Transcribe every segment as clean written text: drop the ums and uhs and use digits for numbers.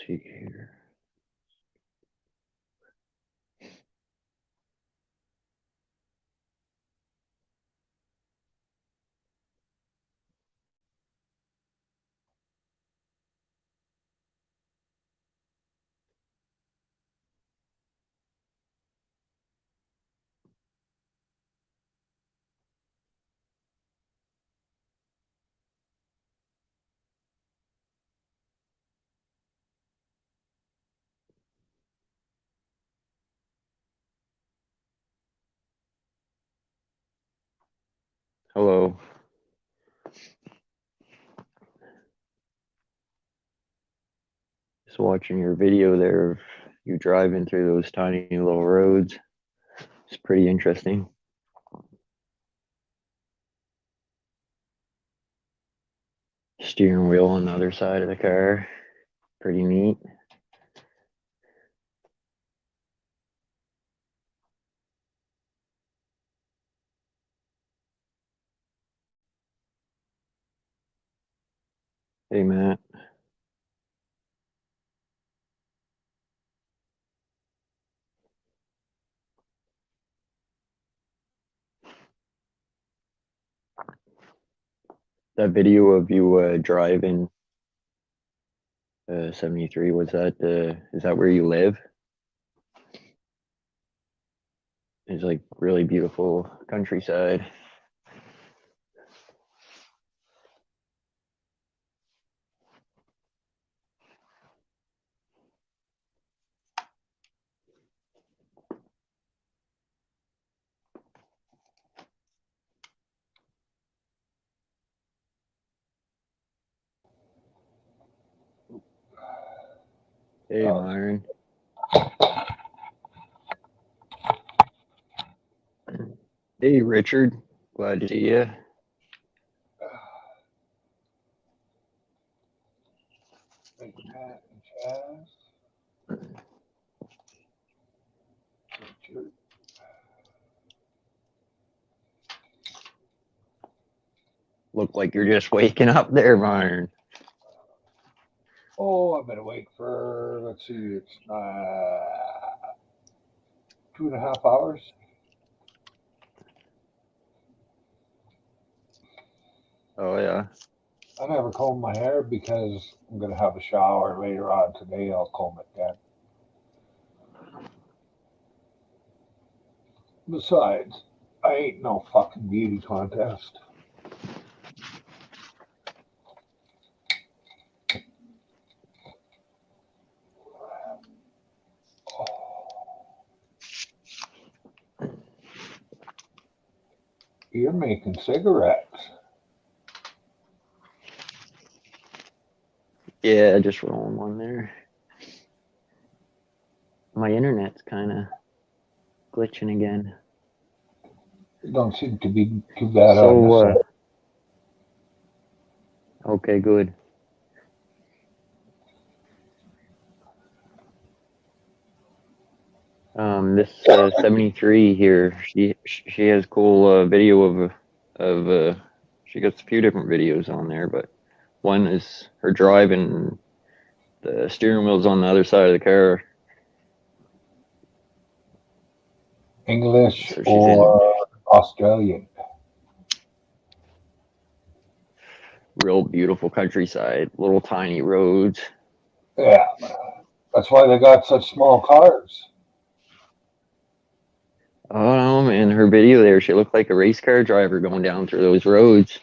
see here. Hello. Just watching your video there of you driving through those tiny little roads. It's pretty interesting. Steering wheel on the other side of the car. Pretty neat. Hey, Matt. That video of you driving 73, was that is that where you live? It's like really beautiful countryside. Hey, Myron. Hey, Richard. Glad to see you. Pat and Chaz. Richard. Look like you're just waking up there, Myron. Oh, I've been awake for, let's see, it's 2.5 hours. Oh, yeah. I never comb my hair because I'm going to have a shower later on today. I'll comb it then. Besides, I ain't no fucking beauty contest. You're making cigarettes. Yeah, just rolling one there. My internet's kind of glitching again. It don't seem to be too bad on So, this side. okay, good. This 73 here, she has cool video of she got a few different videos on there, but one is her driving, the steering wheel's on the other side of the car. English So she's or Australian? real beautiful countryside, little tiny roads. Yeah. That's why they got such small cars. Oh man, her video there, she looked like a race car driver going down through those roads.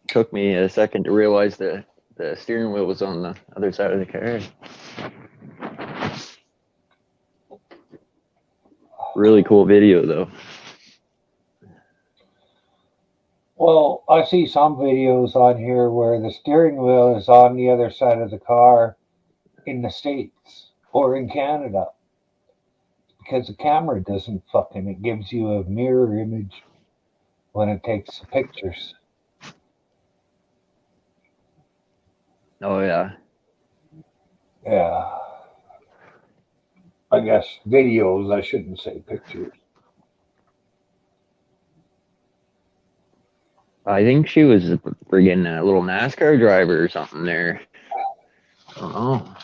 Took me a second to realize that the steering wheel was on the other side of the car. Really cool video though. Well, I see some videos on here where the steering wheel is on the other side of the car in the States or in Canada because the camera doesn't fucking, it gives you a mirror image when it takes the pictures. Oh yeah. Yeah. I guess videos, I shouldn't say pictures. I think she was friggin' a little NASCAR driver or something there. I don't know.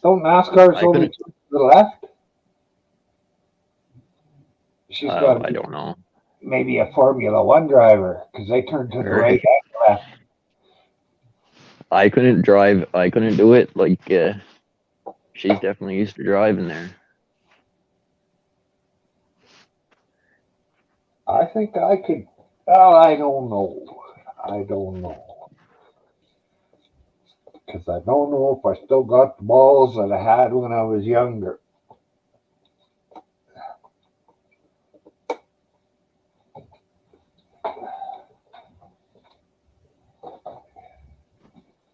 Don't NASCAR's I only couldn't. to the left? She's got Oh, to I be don't know. maybe a Formula One driver because they turn to the right Right. and left. I couldn't drive. I couldn't do it. Like, she's definitely used to driving there. I think I could. Oh, I don't know. I don't know. Because I don't know if I still got the balls that I had when I was younger.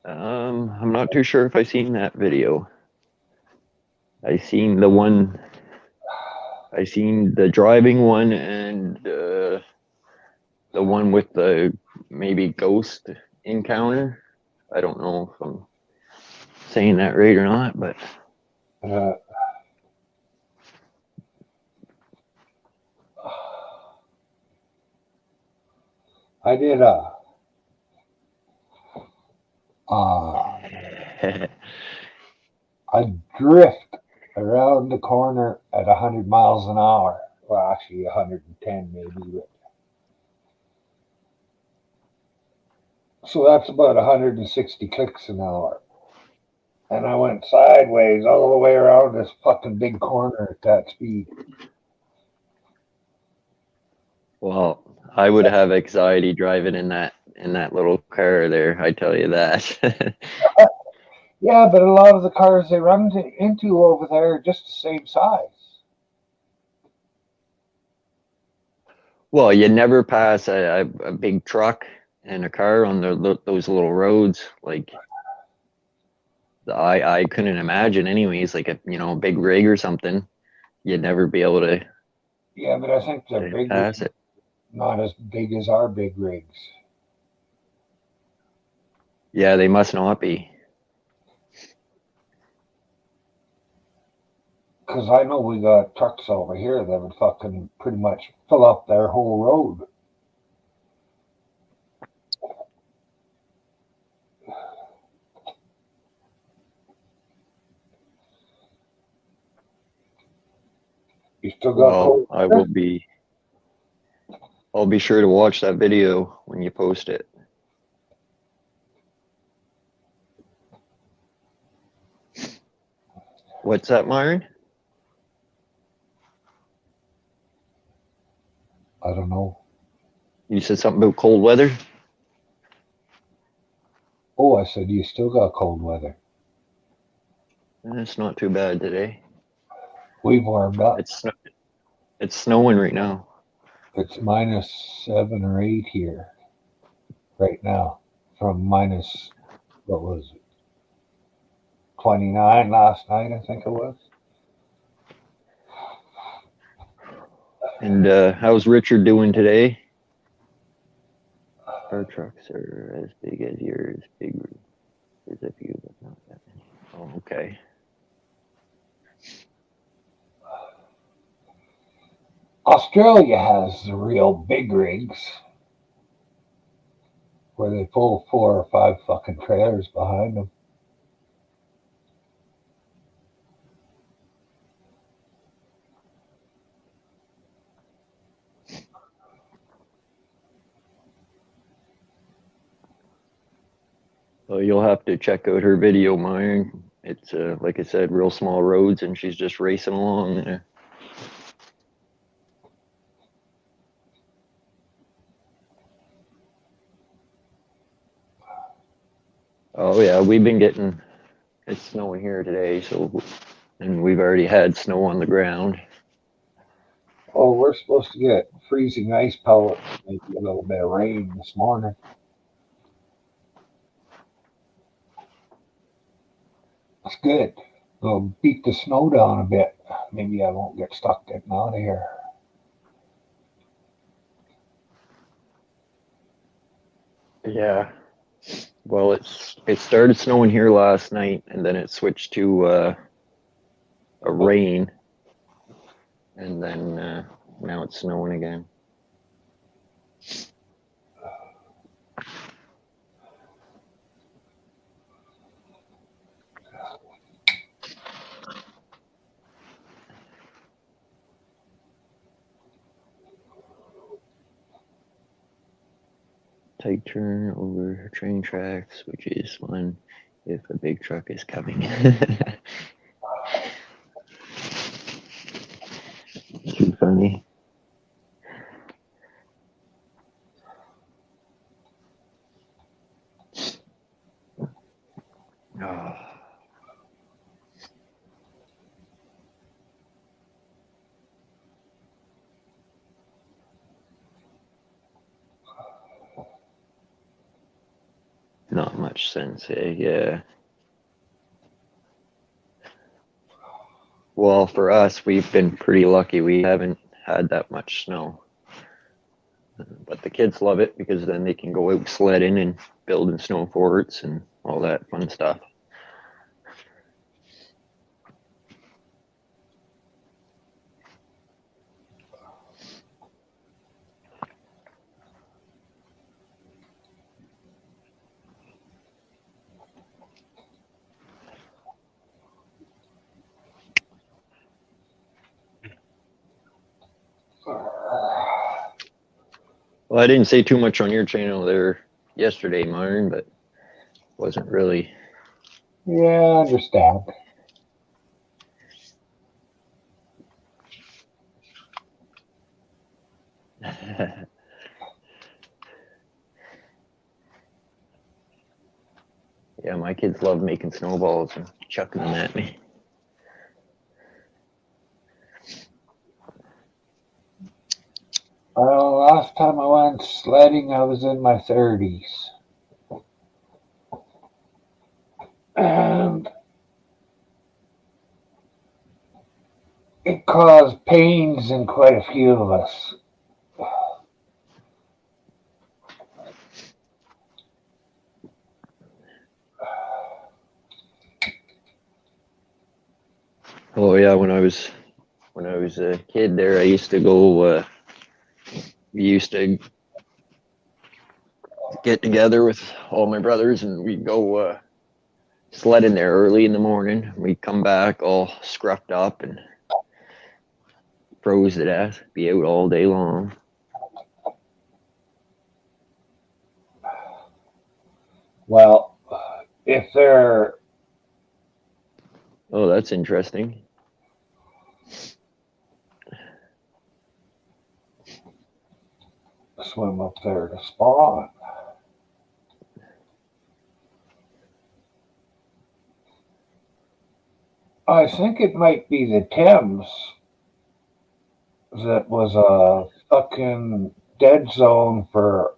I'm not too sure if I seen that video. I seen the one. I seen the driving one and the one with the maybe ghost encounter. I don't know if I'm saying that right or not, but Uh, I did uh, a drift around the corner at 100 miles an hour. Well, actually 110 maybe. But so that's about 160 clicks an hour. And I went sideways all the way around this fucking big corner at that speed. well, I would have anxiety driving in that little car there. I tell you that. Yeah, but a lot of the cars they run into over there are just the same size. Well, you never pass a big truck and a car on those little roads. Like I couldn't imagine, anyways. Like a big rig or something, you'd never be able Yeah, but I think they're to big, pass it. not as big as our big rigs. Yeah, they must not be. Because I know we got trucks over here that would fucking pretty much fill up their whole road. You still got Well, cold weather? I'll be sure to watch that video when you post it. What's that, Myron? I don't know. You said something about cold weather? Oh, I said you still got cold weather. It's not too bad today. We've warmed up. It's snowing right now. It's -7 or 8 here right now, from minus, what was it, 29 last night, I think it was. And how's Richard doing today? Our trucks are as big as yours, bigger as a few, but not that many. Oh, okay. Australia has the real big rigs where they pull 4 or 5 fucking trailers behind them. So you'll have to check out her video, Myron. It's like I said, real small roads, and she's just racing along there. Oh yeah, we've been getting it's snowing here today, and we've already had snow on the ground. Oh, we're supposed to get freezing ice pellets, maybe a little bit of rain this morning. That's good. It'll beat the snow down a bit. Maybe I won't get stuck getting out of here. Yeah. Well, it started snowing here last night, and then it switched to a rain, and then now it's snowing again. tight turn over train tracks, which is fun if a big truck is coming. Too funny. Oh. Not much sense, eh? Yeah. Well, for us, we've been pretty lucky. We haven't had that much snow. But the kids love it because then they can go out sledding and building snow forts and all that fun stuff. Well, I didn't say too much on your channel there yesterday, Myron, but wasn't really. Yeah, I understand. Yeah, my kids love making snowballs and chucking them at me. Well, last time I went sledding, I was in my 30s. And it caused pains in quite a few of us. Oh yeah, when I was a kid there, I used to go. We used to get together with all my brothers, and we'd go sledding there early in the morning. We'd come back all scruffed up and froze to death. Be out all day long. Well, if they're Oh, that's interesting. swim up there to spawn. I think it might be the Thames that was a fucking dead zone for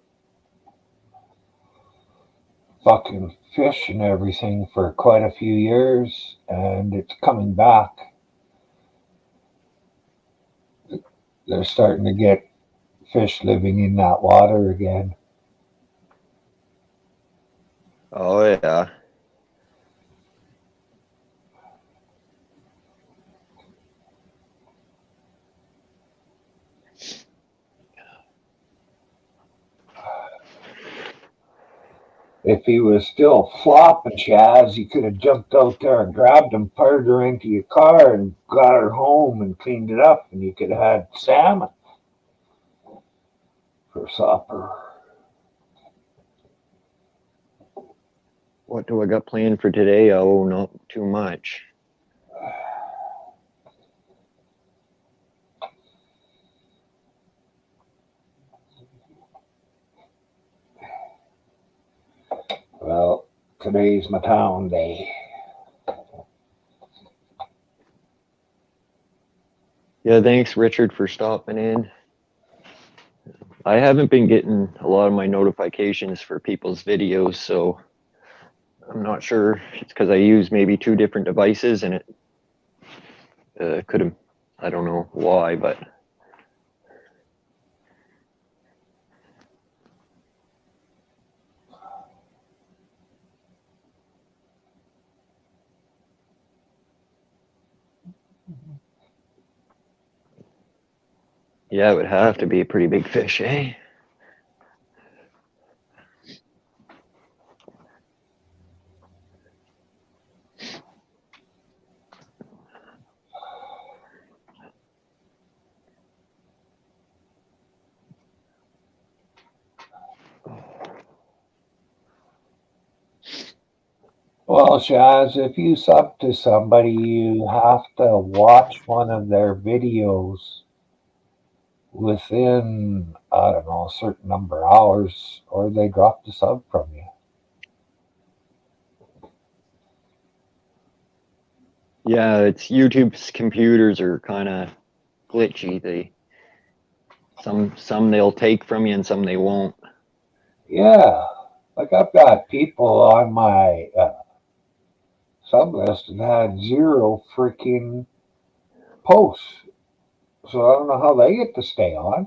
fucking fish and everything for quite a few years, and it's coming back. They're starting to get fish living in that water again. Oh yeah. If he was still flopping, Chaz, you could have jumped out there and grabbed him, fired her into your car, and got her home and cleaned it up, and you could have had salmon for supper. What do I got planned for today? Oh, not too much. Well, today's my town day. Yeah, thanks, Richard, for stopping in. I haven't been getting a lot of my notifications for people's videos, so I'm not sure. It's because I use maybe two different devices, and it could have. I don't know why, but yeah, it would have to be a pretty big fish, eh? Well, Shaz, if you sub to somebody, you have to watch one of their videos within, I don't know, a certain number of hours, or they drop the sub from you. Yeah, it's YouTube's computers are kind of glitchy. Some they'll take from you and some they won't. Yeah, like I've got people on my sub list that had zero freaking posts, so I don't know how they get to stay on.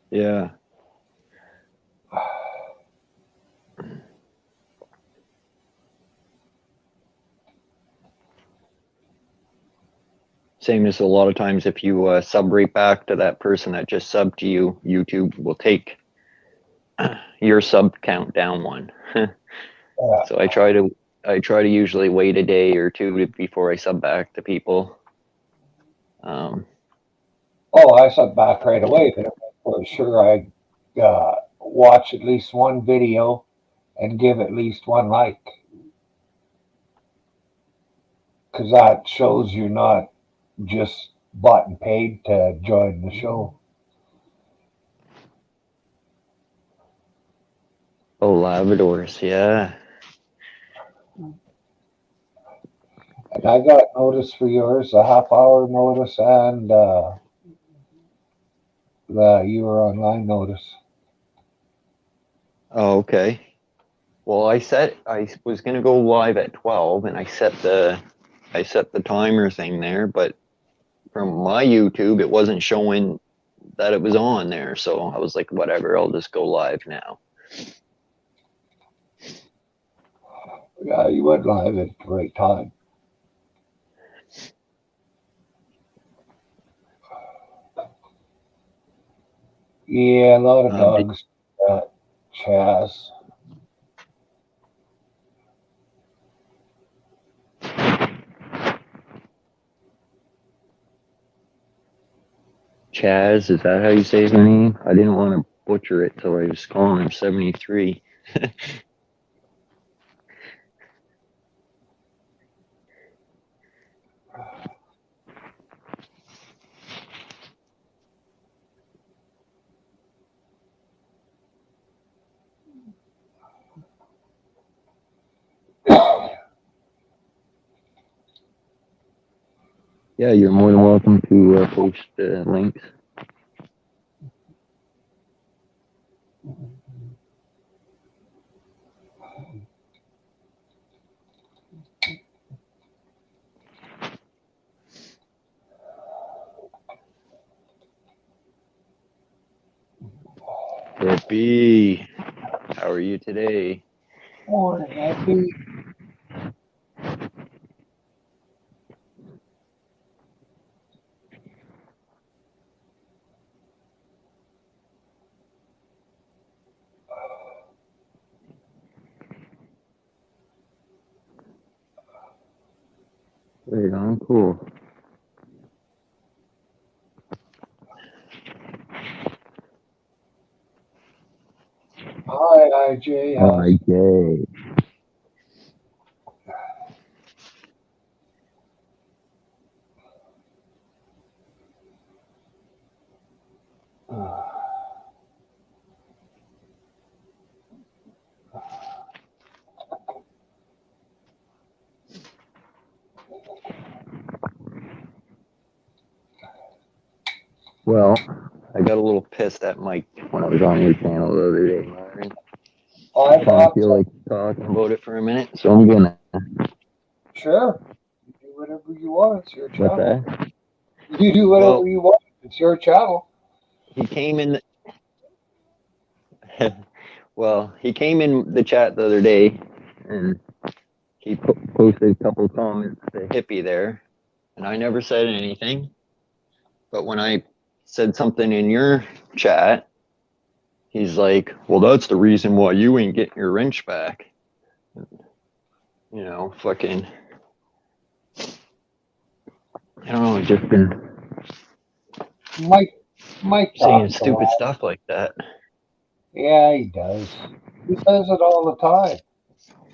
Yeah. Same as a lot of times if you sub right back to that person that just subbed to you, YouTube will take your sub count down one. Yeah. So I try to usually wait a day or two before I sub back to people. Oh, I sub back right away, but for sure I watch at least one video and give at least one like, because that shows you're not just bought and paid to join the show. Oh, Labradors, yeah. And I got notice for yours, a half hour notice, and the you were online notice. Oh, okay. Well, I was gonna go live at 12, and I set the timer thing there, but from my YouTube, it wasn't showing that it was on there. So I was like, whatever, I'll just go live now. Yeah, you went live at the right time. Yeah, a lot of dogs, Chaz. Chaz, is that how you say his name? I didn't want to butcher it, so I was calling him 73. Yeah, you're more than welcome to post links. Hippie, how are you today? Morning, happy. Right on, cool. Hi, IJ. Hi, Jay. Well, I got a little pissed at Mike when I was on your channel the other day, Myron. I I thought feel so. like talking about it for a minute, so I'm gonna. Sure. You do whatever you want. It's your What's channel. that? You do whatever Well, you want. It's your channel. he came in. Well, he came in the chat the other day, and he posted a couple of comments to Hippie there, and I never said anything. But when I said something in your chat, he's like, "Well, that's the reason why you ain't getting your wrench back." You know, fucking. I don't know. Just been Mike saying talks a stupid lot. stuff like that. Yeah, he does. He says it all the time.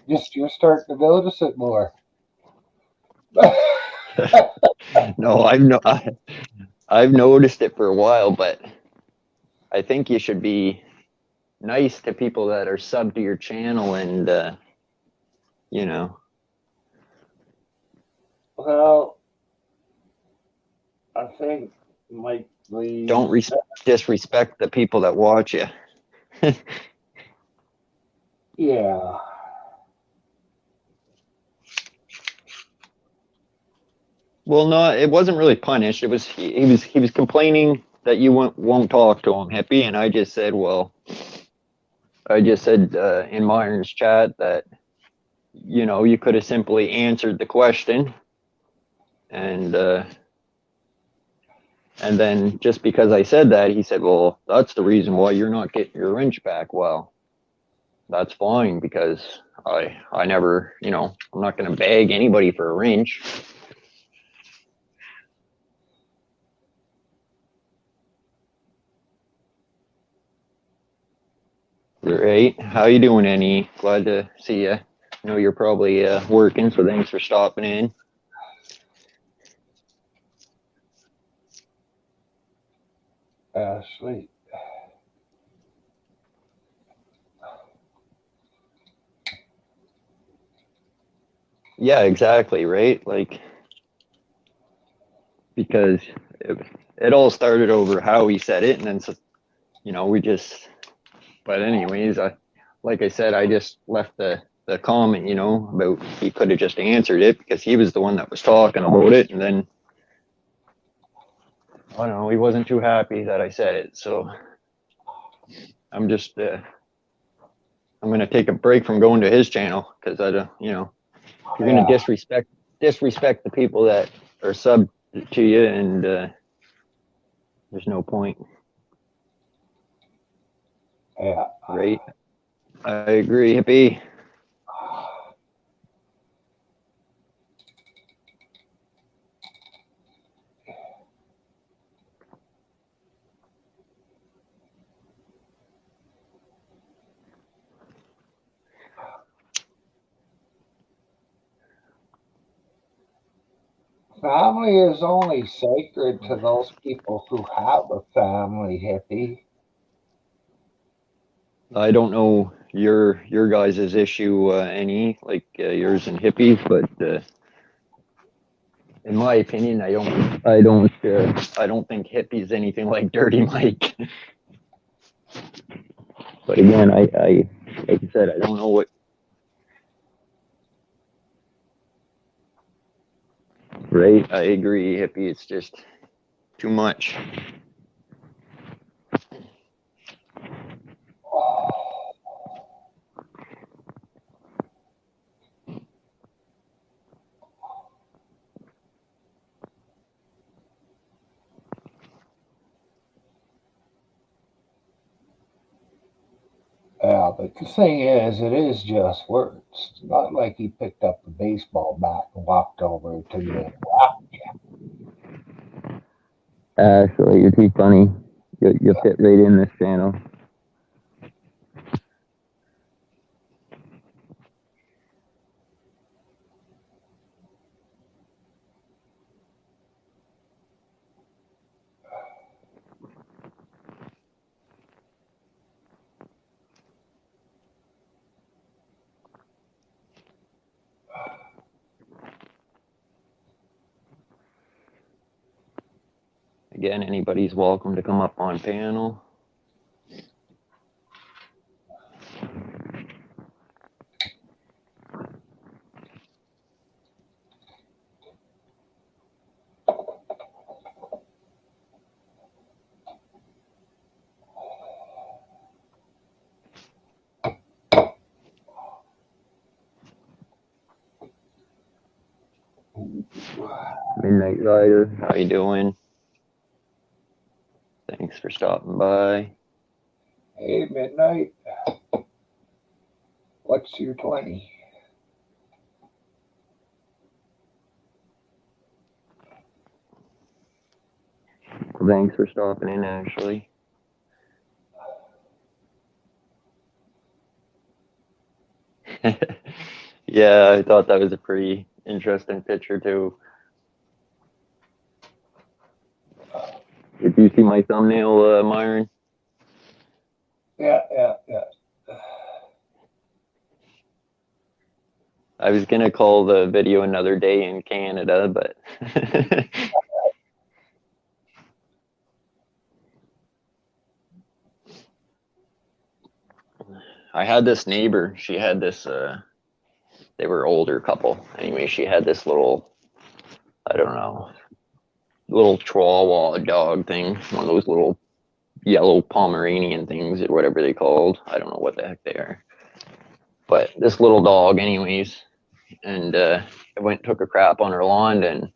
Just you're starting to notice it more. No, I've noticed it for a while, but I think you should be nice to people that are sub to your channel and you know, Well, I think Mike Lee. don't disrespect the people that watch you. Yeah. Well, no, it wasn't really punished. It was he was complaining that you won't talk to him, Hippie, and I just said, well, I just said in Myron's chat that you could have simply answered the question, and then just because I said that, he said, well, that's the reason why you're not getting your wrench back. Well, that's fine because I never, I'm not going to beg anybody for a wrench. Right. How you doing, Annie? Glad to see you. I know you're probably working, so thanks for stopping in. Sweet. Yeah, exactly, right? Like, because it all started over how he said it, and then, we just, but anyways, like I said, I just left the comment, about he could have just answered it because he was the one that was talking about it, and then, I don't know, he wasn't too happy that I said it, so I'm just, I'm going to take a break from going to his channel because I don't, if you're going to disrespect the people that are sub to you, and there's no point. Yeah. Right. I agree, Hippie. Family is only sacred to those people who have a family, Hippie. I don't know your guys' issue any like yours and Hippie's, but in my opinion, I don't think Hippie's anything like Dirty Mike. But again, I like I said, I don't know what. Right, I agree, Hippie. It's just too much. Yeah, but the thing is, it is just words. It's not like he picked up the baseball bat and walked over to you and whacked you. Actually, you're too funny. You fit right in this channel. Again, anybody's welcome to come up on panel. Midnight Rider, how you doing? Thanks for stopping by. Hey, Midnight. What's your 20? Thanks for stopping in, Ashley. Yeah, I thought that was a pretty interesting picture too. Did you see my thumbnail, Myron? Yeah, yeah, yeah. I was gonna call the video Another Day in Canada, but I had this neighbor. She had this. They were older couple. Anyway, she had this little. I don't know, little Chihuahua dog thing. One of those little yellow Pomeranian things or whatever they called. I don't know what the heck they are. But this little dog, anyways, and I went and took a crap on her lawn, and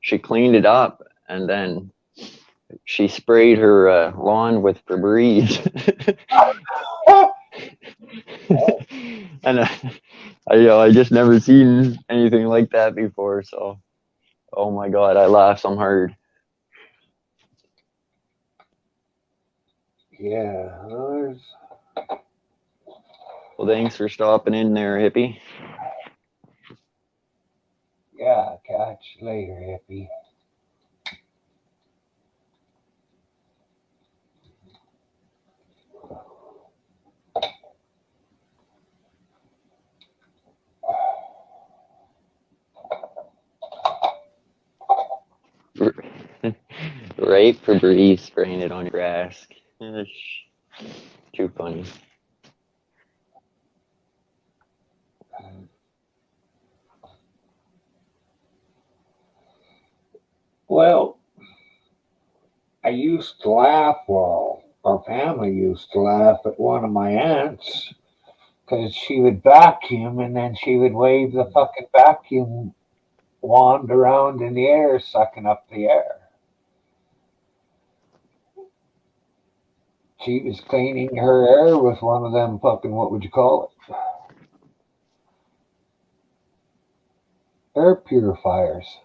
she cleaned it up, and then she sprayed her lawn with Febreze. And I just never seen anything like that before. So, oh my God, I laughed some hard. Yeah, there's, Well, thanks for stopping in there, hippie. yeah, catch you later, hippie. Right, Febreze spraying it on your grass. Too funny. Well, I used to laugh, well, our family used to laugh at one of my aunts because she would vacuum and then she would wave the fucking vacuum wand around in the air, sucking up the air. She was cleaning her air with one of them fucking, what would you call it? Air purifiers.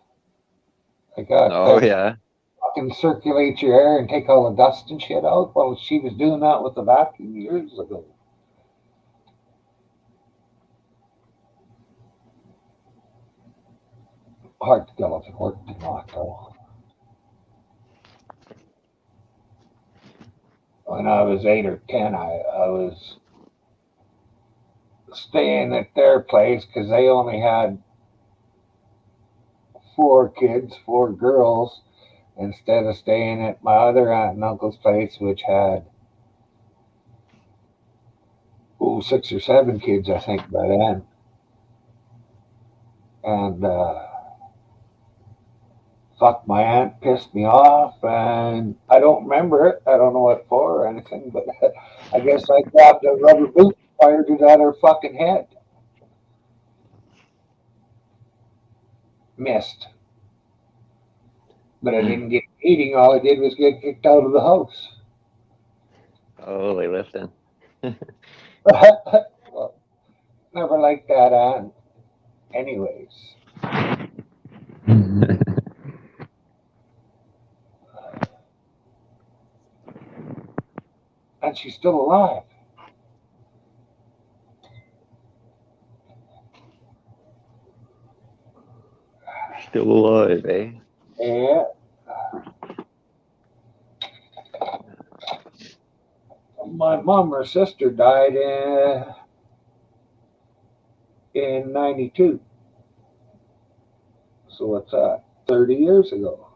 They got Oh that yeah. fucking circulate your air and take all the dust and shit out. Well, she was doing that with the vacuum years ago. Hard to tell if it worked or not, though. When I was 8 or 10, I was staying at their place because they only had 4 kids, 4 girls, instead of staying at my other aunt and uncle's place, which had 6 or 7 kids, I think, by then. And fuck, my aunt pissed me off, and I don't remember it. I don't know what for or anything, but I guess I grabbed a rubber boot and fired it at her fucking head. Missed. But I didn't get eating. All I did was get kicked out of the house. Holy lifting. Well, never liked that aunt. Anyways. And she's still alive. Still alive, eh? Yeah. My mom or sister died in 92. So what's that? 30 years ago.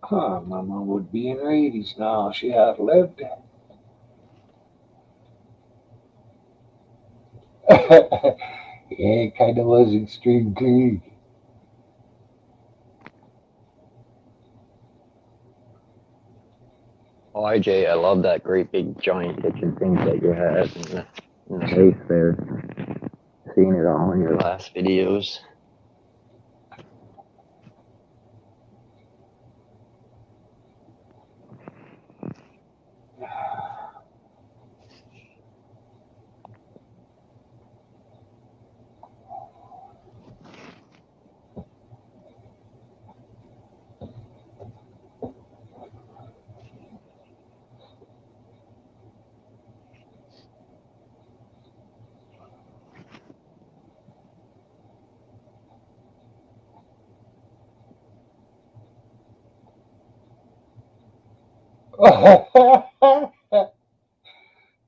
Huh, my mom would be in her 80s now. She had lived. Yeah, it kind of was extreme clean. Oh, IJ, I love that great big giant kitchen sink that you had in the house there. Seeing it all in your last videos.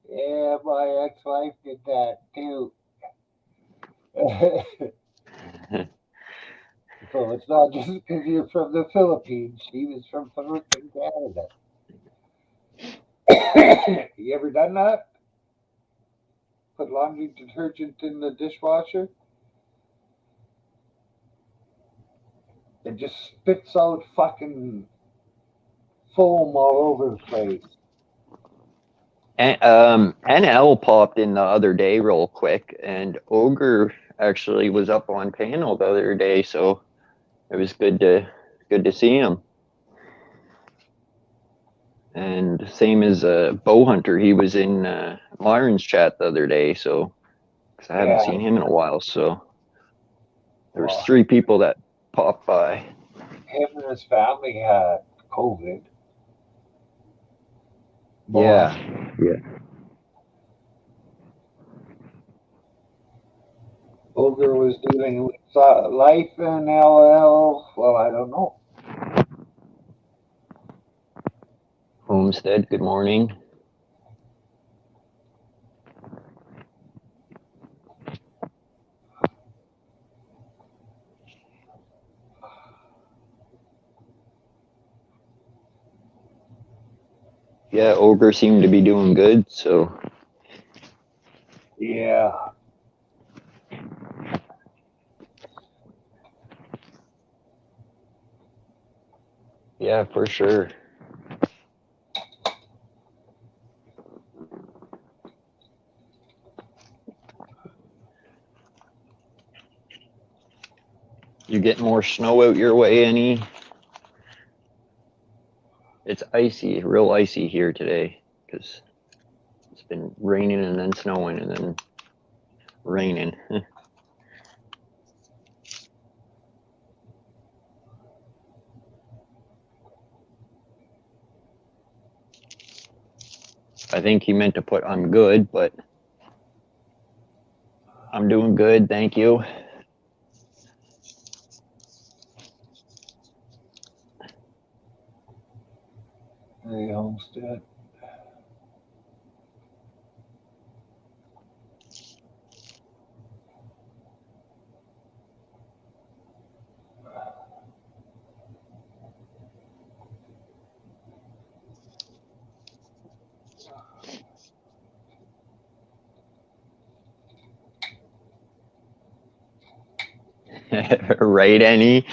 Yeah, my ex-wife did that too. So it's not just because you're from the Philippines. She was from fucking Canada. You ever done that? Put laundry detergent in the dishwasher? It just spits out fucking foam all over the place. And NL popped in the other day real quick, and Ogre actually was up on panel the other day, so it was good to see him. And same as Bow Hunter, he was in Myron's chat the other day, so because I haven't Yeah, seen him in a while, so there was well, 3 people that popped by. him and his family had COVID. Yeah, Boy, yeah. Ogre was dealing with life in LL. Well, I don't know. Homestead, good morning. Yeah, Ogre seemed to be doing good, so Yeah. yeah, for sure. You get more snow out your way, any? It's icy, real icy here today, because it's been raining and then snowing and then raining. I think he meant to put I'm good, but I'm doing good, thank you. Hey, Homestead. Right, Annie?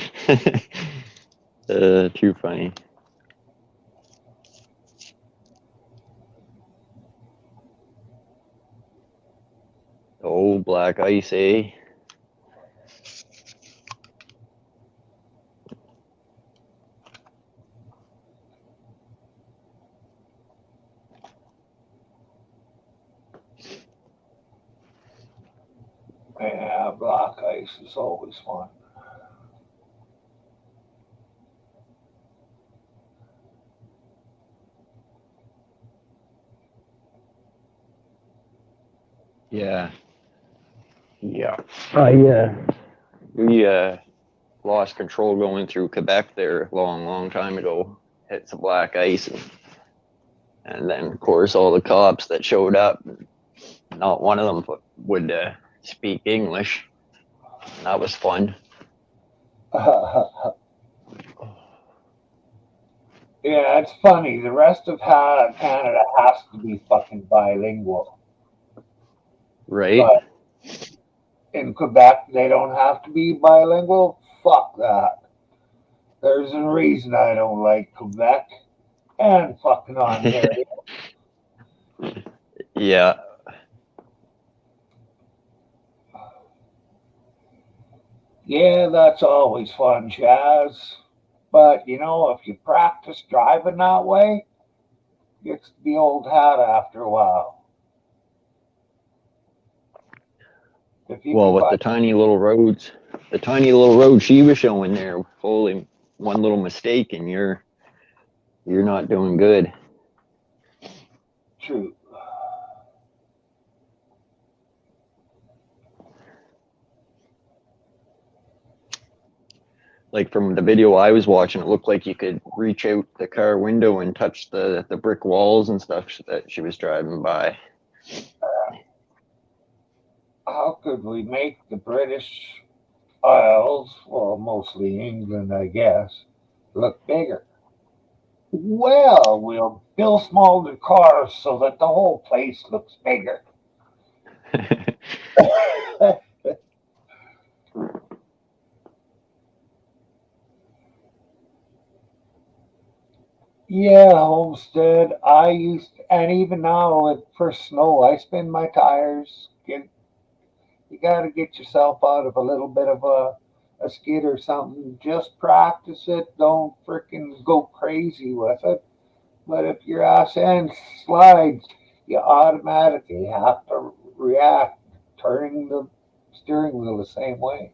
Too funny. Oh, black ice, eh? Yeah, black ice is always fun. Yeah. Yeah. We lost control going through Quebec there a long, long time ago. Hit some black ice, and then of course all the cops that showed up, not one of them would speak English. That was fun. Yeah, it's funny. The rest of Canada has to be fucking bilingual. Right? But in Quebec, they don't have to be bilingual. Fuck that. There's a reason I don't like Quebec and fucking Ontario. Yeah. Yeah, that's always fun, Chaz. But you know, if you practice driving that way, it gets the old hat after a while. If you Well, can with find, the tiny little roads she was showing there, holy, one little mistake and you're not doing good. true. like from the video I was watching, it looked like you could reach out the car window and touch the brick walls and stuff that she was driving by. How could we make the British Isles, well, mostly England, I guess, look bigger? Well, we'll build smaller cars so that the whole place looks bigger. Yeah, Homestead. I used, and even now with for snow, I spin my tires. You got to get yourself out of a little bit of a skid or something. Just practice it. Don't freaking go crazy with it. But if your ass end slides, you automatically have to react, turning the steering wheel the same way.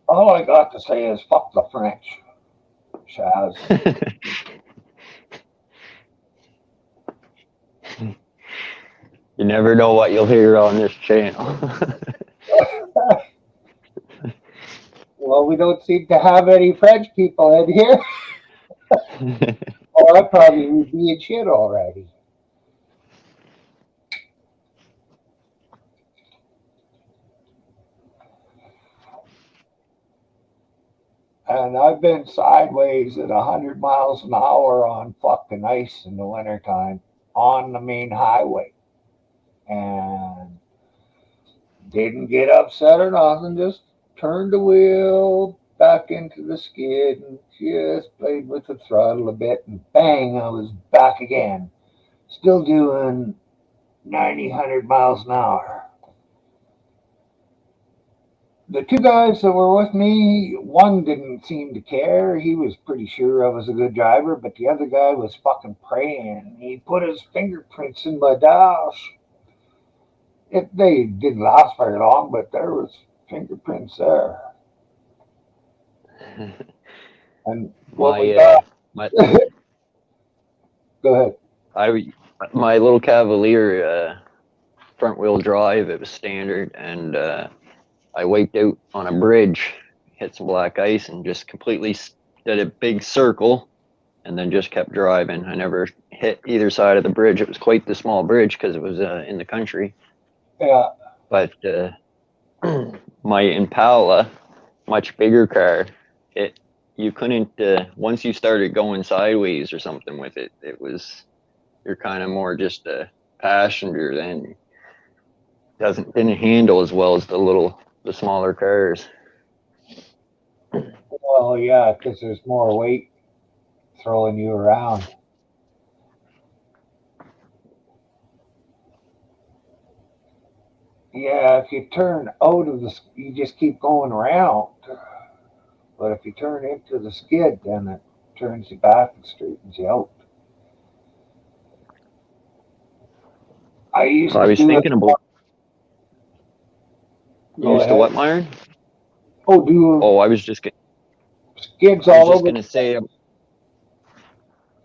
All I got to say is fuck the French, Shaz. You never know what you'll hear on this channel. Well, we don't seem to have any French people in here. Or I probably would be in shit already. And I've been sideways at 100 miles an hour on fucking ice in the wintertime on the main highway. And didn't get upset or nothing, just turned the wheel back into the skid and just played with the throttle a bit, and bang, I was back again. Still doing 90, 100 miles an hour. The two guys that were with me, one didn't seem to care. He was pretty sure I was a good driver, but the other guy was fucking praying. He put his fingerprints in my dash. They didn't last very long, but there was fingerprints there. And what we got? My Go ahead. my little Cavalier front wheel drive, it was standard, and I wiped out on a bridge, hit some black ice, and just completely did a big circle, and then just kept driving. I never hit either side of the bridge. It was quite the small bridge because it was in the country. Yeah. But my Impala, much bigger car, you couldn't once you started going sideways or something with it, you're kind of more just a passenger then. Didn't handle as well as the smaller cars. Well, yeah, because there's more weight throwing you around. Yeah, if you turn out of you just keep going around. But if you turn into the skid, then it turns you back and straightens you out. I used I to was do thinking it. about Go used to ahead. what, Myron? Oh, do Oh, I was just skids I was all just over. gonna say,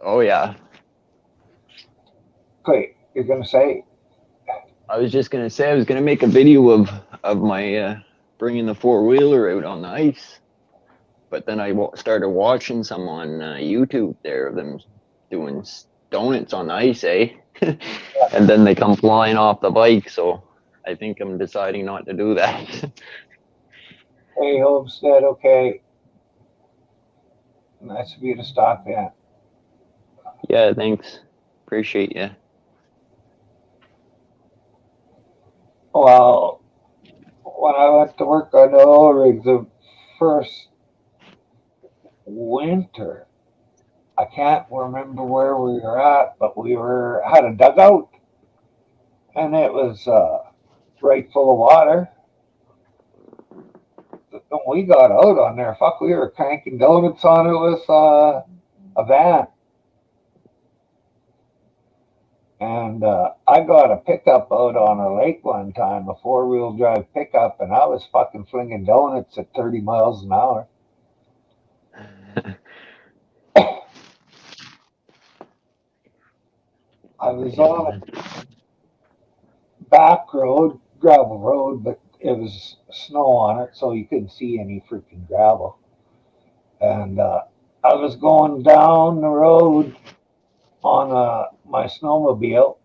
oh yeah, Okay, you're gonna say. I was just gonna say I was gonna make a video of my bringing the four wheeler out on the ice, but then I started watching some on YouTube there of them doing donuts on the ice, eh? And then they come flying off the bike, so I think I'm deciding not to do that. Hey, Homestead, okay. Nice of you to stop in. Yeah, thanks. Appreciate you. Well, when I went to work on the oil rig the first winter, I can't remember where we were at, but we had a dugout, and it was right full of water. When we got out on there, fuck, we were cranking donuts on it with a van. And I got a pickup out on a lake one time, a 4-wheel drive pickup, and I was fucking flinging donuts at 30 miles an hour. I was on it. back road, gravel road, but it was snow on it, so you couldn't see any freaking gravel. And I was going down the road on my snowmobile,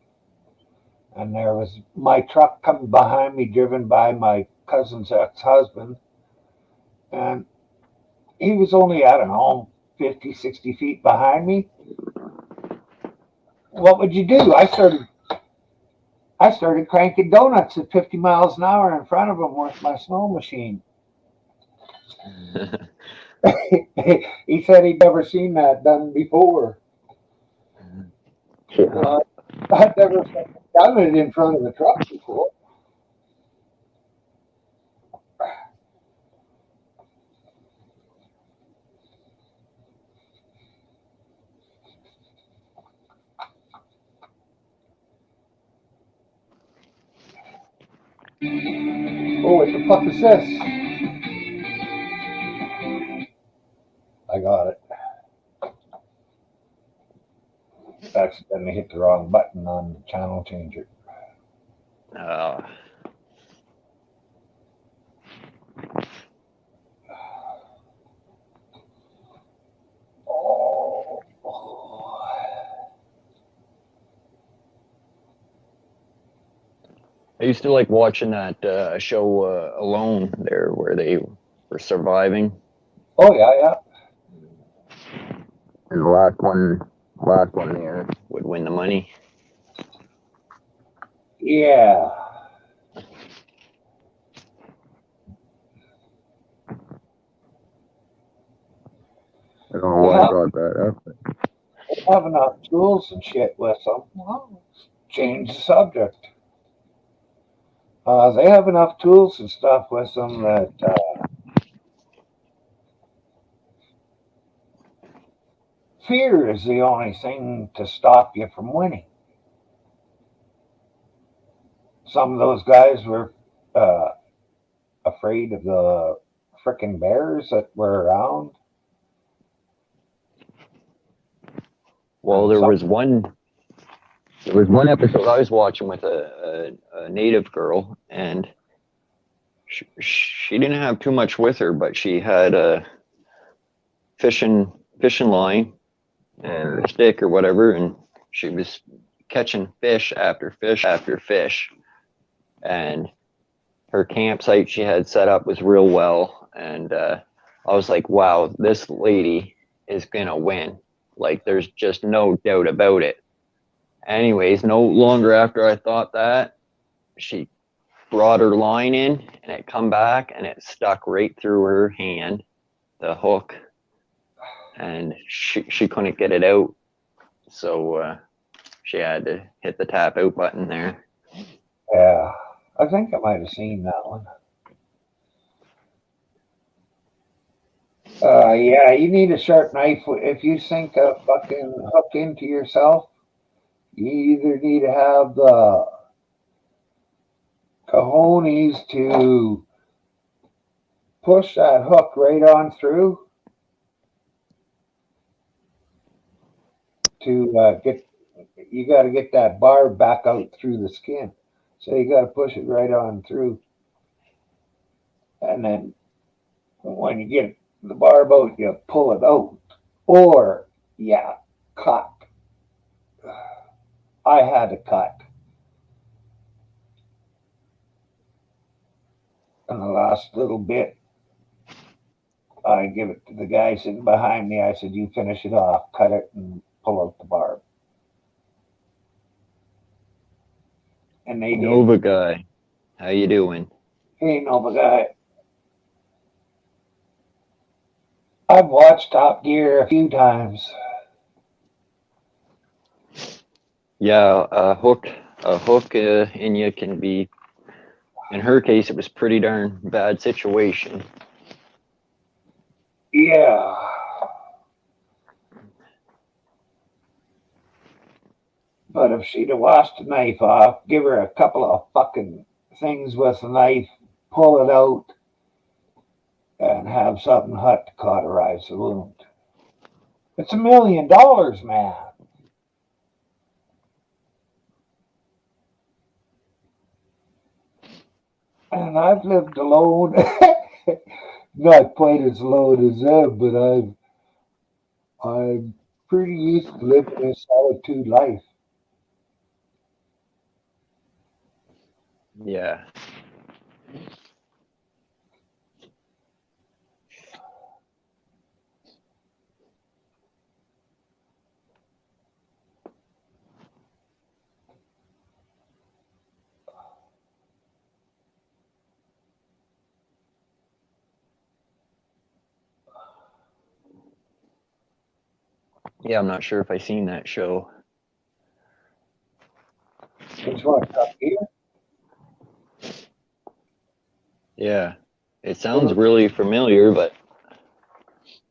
and there was my truck coming behind me, driven by my cousin's ex-husband, and he was only, I don't know, 50, 60 feet behind me. What would you do? I started cranking donuts at 50 miles an hour in front of him with my snow machine. He said he'd never seen that done before. Yeah. I'd never done it in front of the truck before. Oh, what the fuck is this? I got it. Accidentally hit the wrong button on the channel changer. Uh, Oh. I used to like watching that show Alone there, where they were surviving. Oh yeah, yeah. And the last one there would win the money. Yeah. I don't know why I brought that up. Have enough tools and shit with them. Well, change the subject. They have enough tools and stuff with them that fear is the only thing to stop you from winning. Some of those guys were afraid of the frickin' bears that were around. Well, there was one episode I was watching with a native girl, and she didn't have too much with her, but she had a fishing line and a stick or whatever, and she was catching fish after fish after fish. And her campsite she had set up was real well, and I was like, wow, this lady is gonna win. Like, there's just no doubt about it. Anyways, no longer after I thought that, she brought her line in, and it come back, and it stuck right through her hand, the hook, and she couldn't get it out. So she had to hit the tap out button there. Yeah, I think I might have seen that one. Yeah, you need a sharp knife. If you sink a fucking hook into yourself, you either need to have the cojones to push that hook right on through to get. You got to get that barb back out through the skin, so you got to push it right on through, and then when you get the barb out, you pull it out, or yeah, cut. I had to cut. And the last little bit, I give it to the guy sitting behind me. I said, "You finish it off, cut it, and pull out the barb." And they did. Nova guy, how you doing? Hey, Nova guy. I've watched Top Gear a few times. Yeah, a hook in you can be. In her case, it was pretty darn bad situation. Yeah. But if she'd have washed the knife off, give her a couple of fucking things with the knife, pull it out, and have something hot to cauterize the wound. It's $1 million, man. and I've lived alone. Not quite as alone as them, but I'm pretty used to living a solitude life. Yeah. Yeah, I'm not sure if I seen that show. Which one? Up here? Yeah. It sounds really familiar, but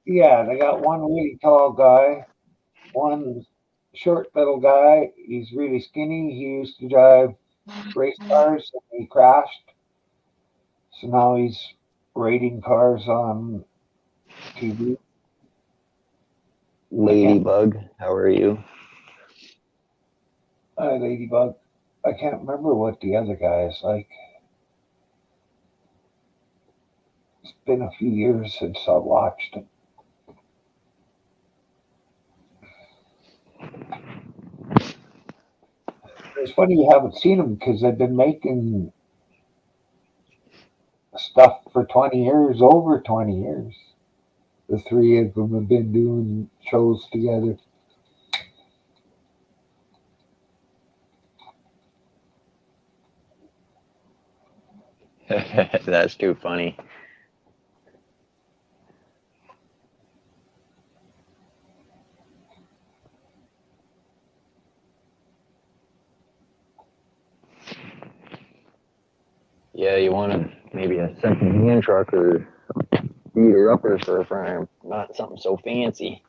Yeah, they got one really tall guy, one short little guy. He's really skinny. He used to drive race cars and he crashed. So now he's rating cars on TV. Ladybug, how are you? Ladybug. I can't remember what the other guy is like. It's been a few years since I watched him. It's funny you haven't seen them because they've been making stuff for 20 years, over 20 years. The three of them have been doing shows together. That's too funny. Yeah, you want maybe a second-hand truck or beater upper for a farm, not something so fancy.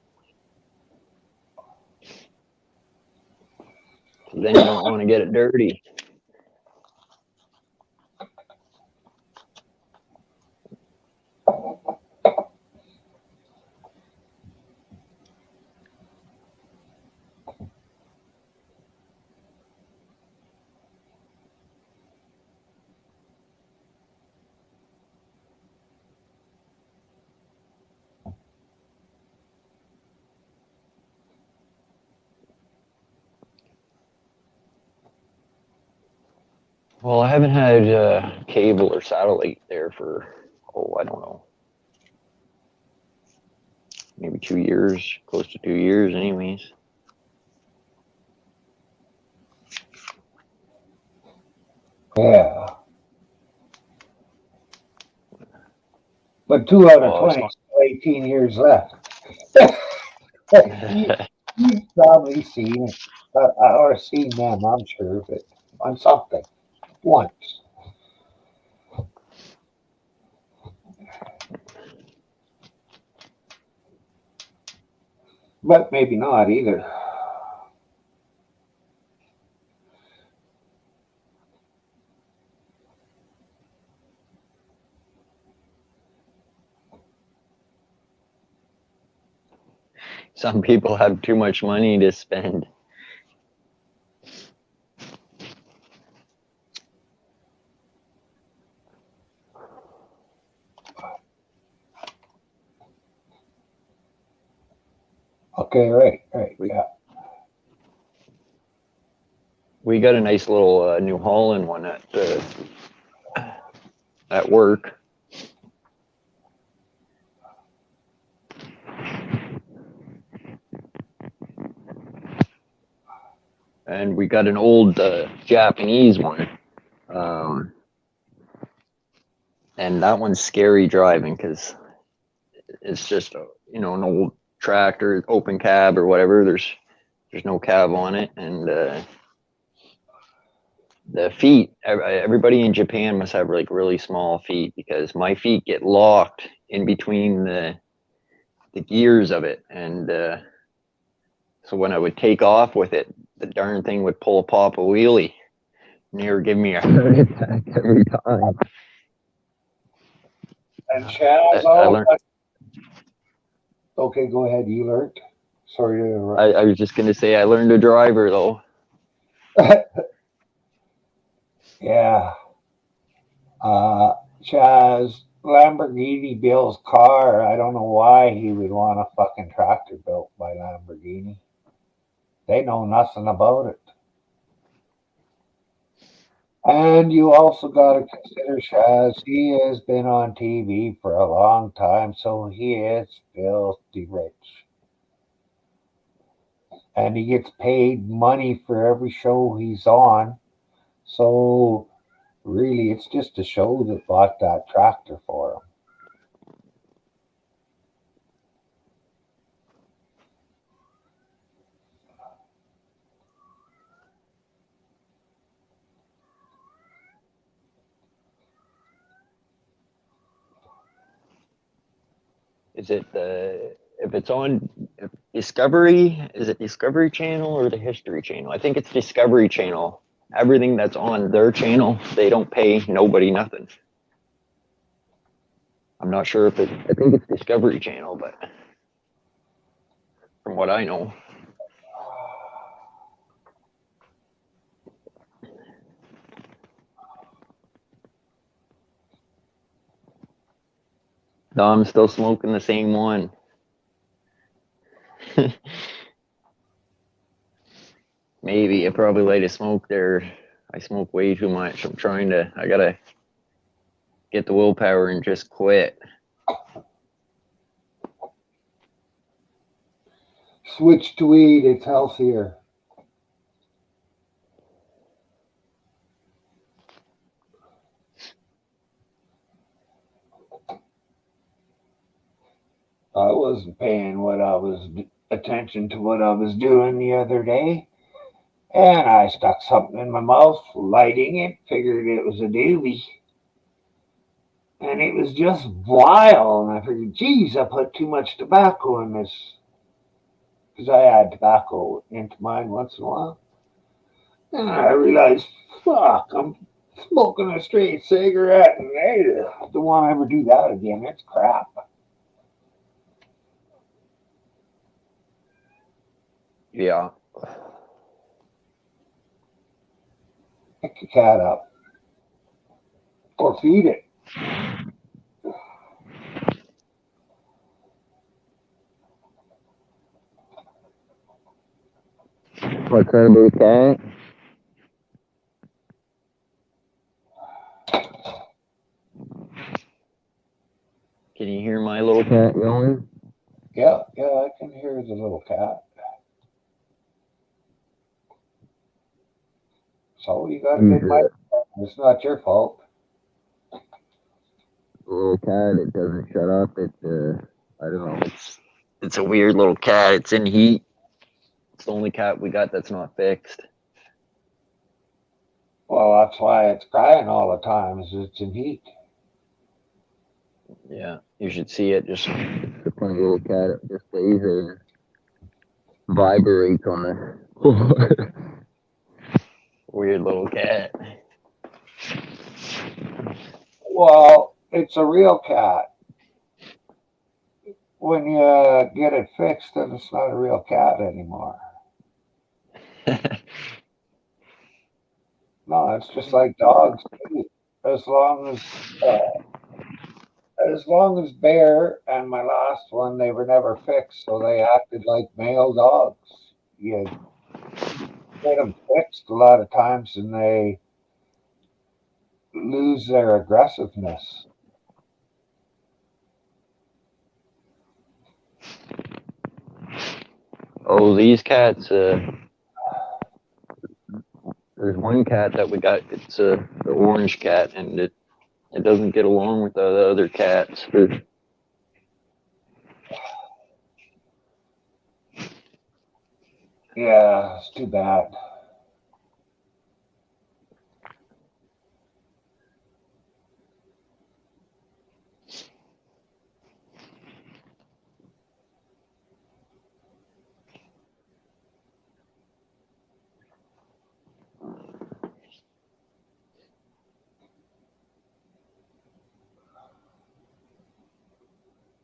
Then you don't want to get it dirty. Well, I haven't had cable or satellite there for, I don't know, maybe 2 years, close to 2 years, anyways. Yeah. But 2 out of 20, still 18 years left. You've probably seen it, or seen them, I'm sure, but on something once. But maybe not either. Some people have too much money to spend. Okay, right, yeah. We got a nice little New Holland one at work. And we got an old Japanese one. And that one's scary driving because it's just an old tractor, open cab or whatever. There's no cab on it, and the feet. Everybody in Japan must have like really small feet because my feet get locked in between the gears of it, and so when I would take off with it, the darn thing would pull a pop a wheelie. Near give me a heart attack every time. And Chaz, I learned. Okay, go ahead. You learned. Sorry to interrupt. I was just gonna say I learned a driver though. Yeah, Chaz, Lamborghini Bill's car. I don't know why he would want a fucking tractor built by Lamborghini. They know nothing about it. And you also got to consider Chaz. He has been on TV for a long time, so he is filthy rich. And he gets paid money for every show he's on. So really, it's just a show that bought that tractor for him. Is it if it's on Discovery? Is it Discovery Channel or the History Channel? I think it's Discovery Channel. Everything that's on their channel, they don't pay nobody nothing. I'm not sure if it. I think it's Discovery Channel, but from what I know. No, I'm still smoking the same one. Maybe I probably light a smoke there. I smoke way too much. I gotta get the willpower and just quit. Switch to weed, it's healthier. I wasn't paying attention to what I was doing the other day, and I stuck something in my mouth, lighting it, figured it was a doobie. And it was just vile, and I figured, geez, I put too much tobacco in this. Because I add tobacco into mine once in a while. And I realized, fuck, I'm smoking a straight cigarette, and I don't want to ever do that again. It's crap. Yeah. Pick your cat up. Or feed it. What kind of cat? Can you hear my little cat going? Yeah, I can hear the little cat. So you got a good mic. It's not your fault. The little cat, it doesn't shut up. I don't know. It's a weird little cat. It's in heat. It's the only cat we got that's not fixed. Well, that's why it's crying all the time, is it's in heat. Yeah, you should see it. Just the funny little cat. It just lays there and vibrates on the floor. Weird little cat. Well, it's a real cat. When you get it fixed, then it's not a real cat anymore. No, it's just like dogs too. As long as Bear and my last one, they were never fixed, so they acted like male dogs. You get them fixed a lot of times, and they lose their aggressiveness. Oh, these cats. There's one cat that we got. It's the orange cat, and it doesn't get along with the other cats. Yeah, it's too bad.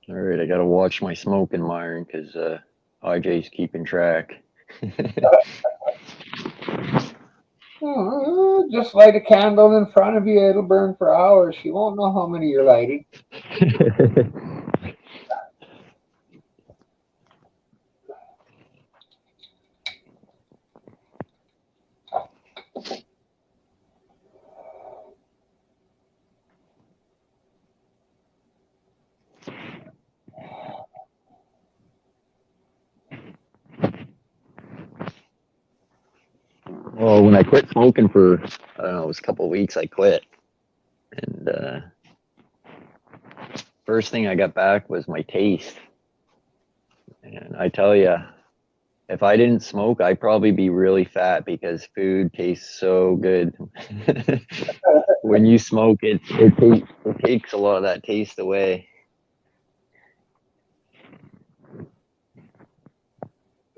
All right, I gotta watch my smoking, Myron, because IJ's keeping track. Just light a candle in front of you. It'll burn for hours. You won't know how many you're lighting. Well, when I quit smoking for, I don't know, it was a couple of weeks, I quit. And first thing I got back was my taste. And I tell you, if I didn't smoke, I'd probably be really fat because food tastes so good. When you smoke, it takes a lot of that taste away.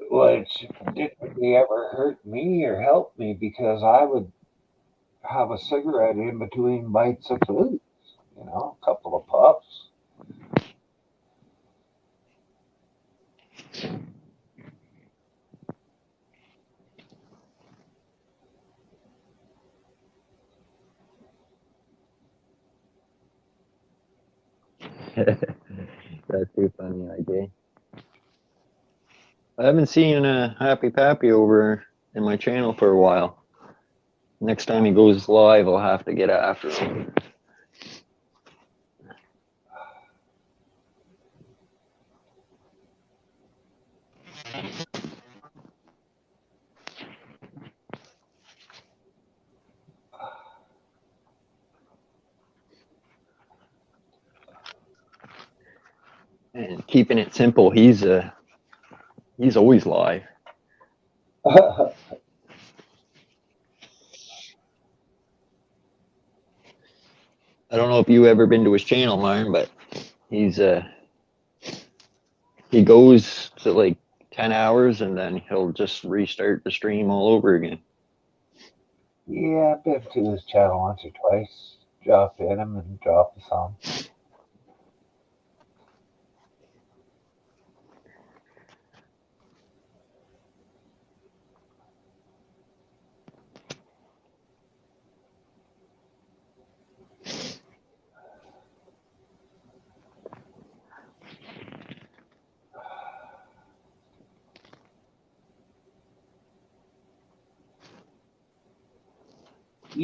Which didn't really ever hurt me or help me because I would have a cigarette in between bites of food, a couple of puffs. That's too funny, IJ. I haven't seen Happy Pappy over in my channel for a while. Next time he goes live, I'll have to get after him. And keeping it simple, he's always live. I don't know if you ever been to his channel, Myron, but he goes to like 10 hours and then he'll just restart the stream all over again. Yeah, I've been to his channel once or twice. Drop in him and drop a song.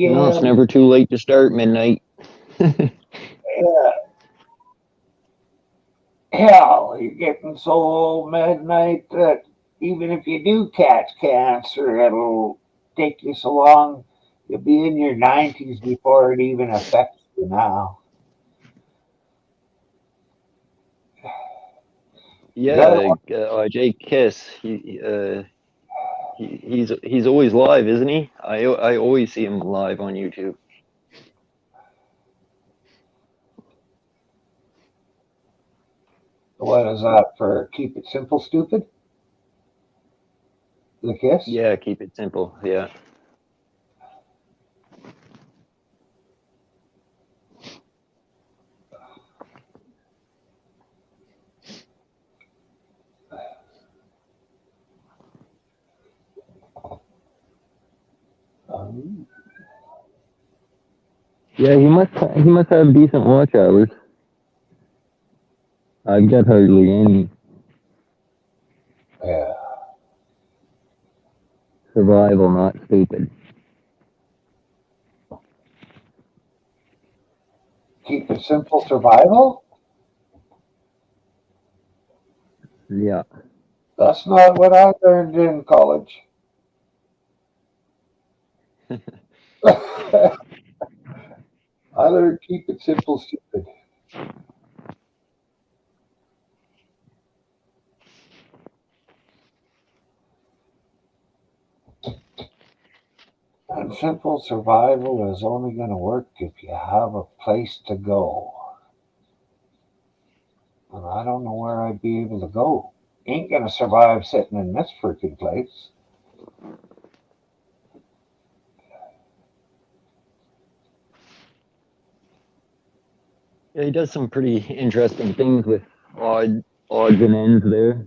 You know, it's Yeah, never too late to start midnight. yeah. Hell, you're getting so old midnight that even if you do catch cancer, it'll take you so long. You'll be in your 90s before it even affects you now. The other Yeah, one, Jake Kiss, he's always live, isn't he? I always see him live on YouTube. what is that for? Keep it simple, stupid? The kiss? Yeah, keep it simple. Yeah. Um, Yeah, he must have decent watch hours. I've got hardly any. yeah. Survival, not stupid. Keep it simple, survival? Yeah. That's not what I learned in college. I learned keep it simple, stupid. And simple survival is only going to work if you have a place to go. And I don't know where I'd be able to go. Ain't going to survive sitting in this freaking place. Yeah, he does some pretty interesting things with odds and ends there.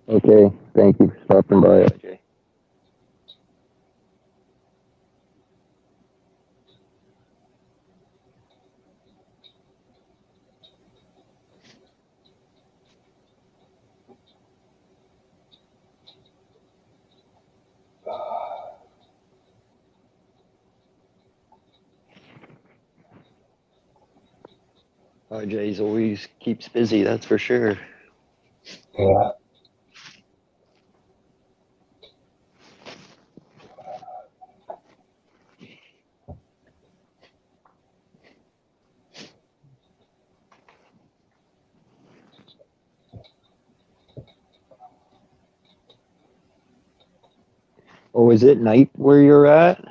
Okay, thank you for stopping by, RJ. RJ's always keeps busy, that's for sure. Yeah. Oh, is it night where you're at?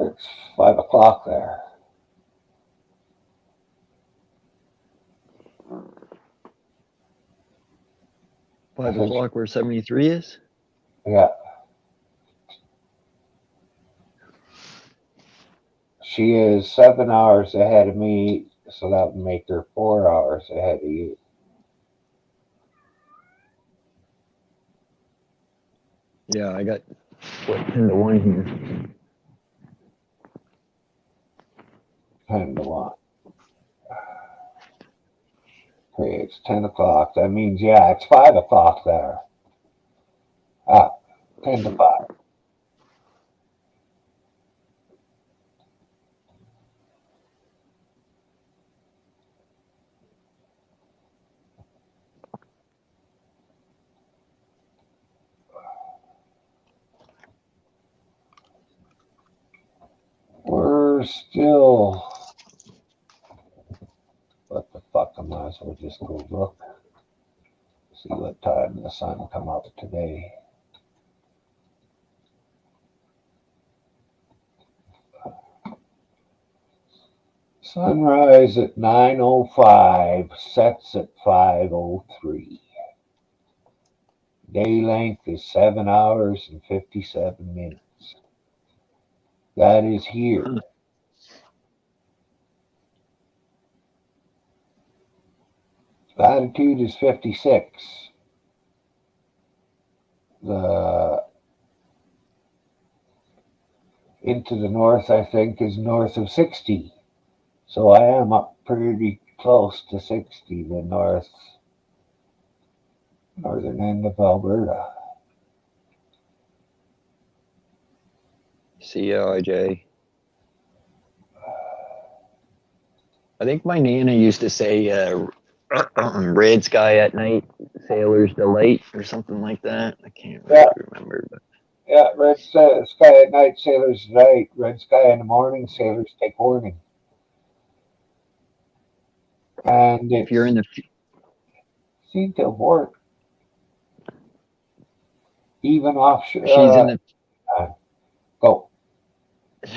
It's 5 o'clock there. 5 o'clock where 73 is? Yeah. She is 7 hours ahead of me, so that would make her 4 hours ahead of you. Yeah, I got 10 to 1 here. 10 to 1. Okay, it's 10 o'clock. That means, yeah, it's 5 o'clock there. 10 to 5. We're still. What the fuck? I might as well just go look. See what time the sun come up today. Sunrise at 9:05, sets at 5:03. Day length is 7 hours and 57 minutes. That is here. Latitude is 56. The into the north, I think, is north of 60. So I am up pretty close to 60, the northern end of Alberta. See ya, RJ. I think my Nana used to say, red sky at night, sailor's delight, or something like that. I can't really remember. But Yeah, red sky at night, sailors delight. Red sky in the morning, sailors take warning. And if you're in the seemed to work even offshore. she's in the Go. she's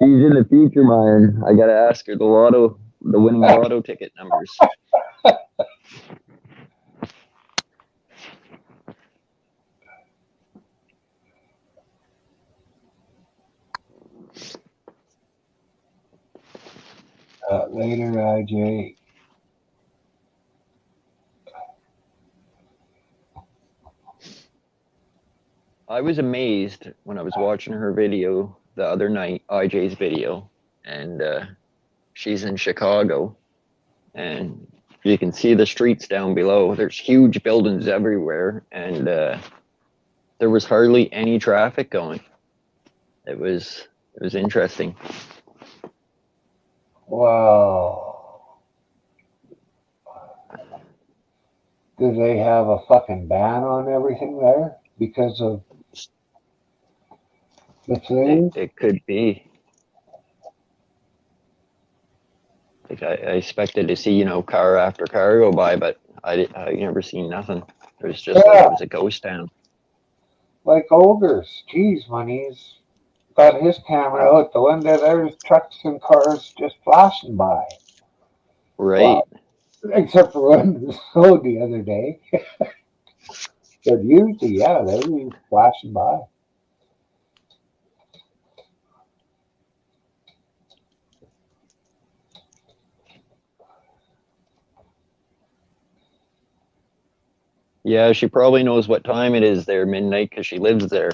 in the future, mine. I gotta ask her the winning lotto ticket numbers. Later, IJ. I was amazed when I was watching her video the other night, IJ's video, and she's in Chicago, and you can see the streets down below. There's huge buildings everywhere, and there was hardly any traffic going. It was interesting. Wow. Do they have a fucking ban on everything there because of the flu? It could be. Like I expected to see, car after car go by, but I never seen nothing. It was just like it was a ghost town. Like ogres. Jeez, when he's got his camera out the window, there's trucks and cars just flashing by. Right. Well, except for when it snowed the other day. But usually, yeah, they were flashing by. Yeah, she probably knows what time it is there, midnight, because she lives there.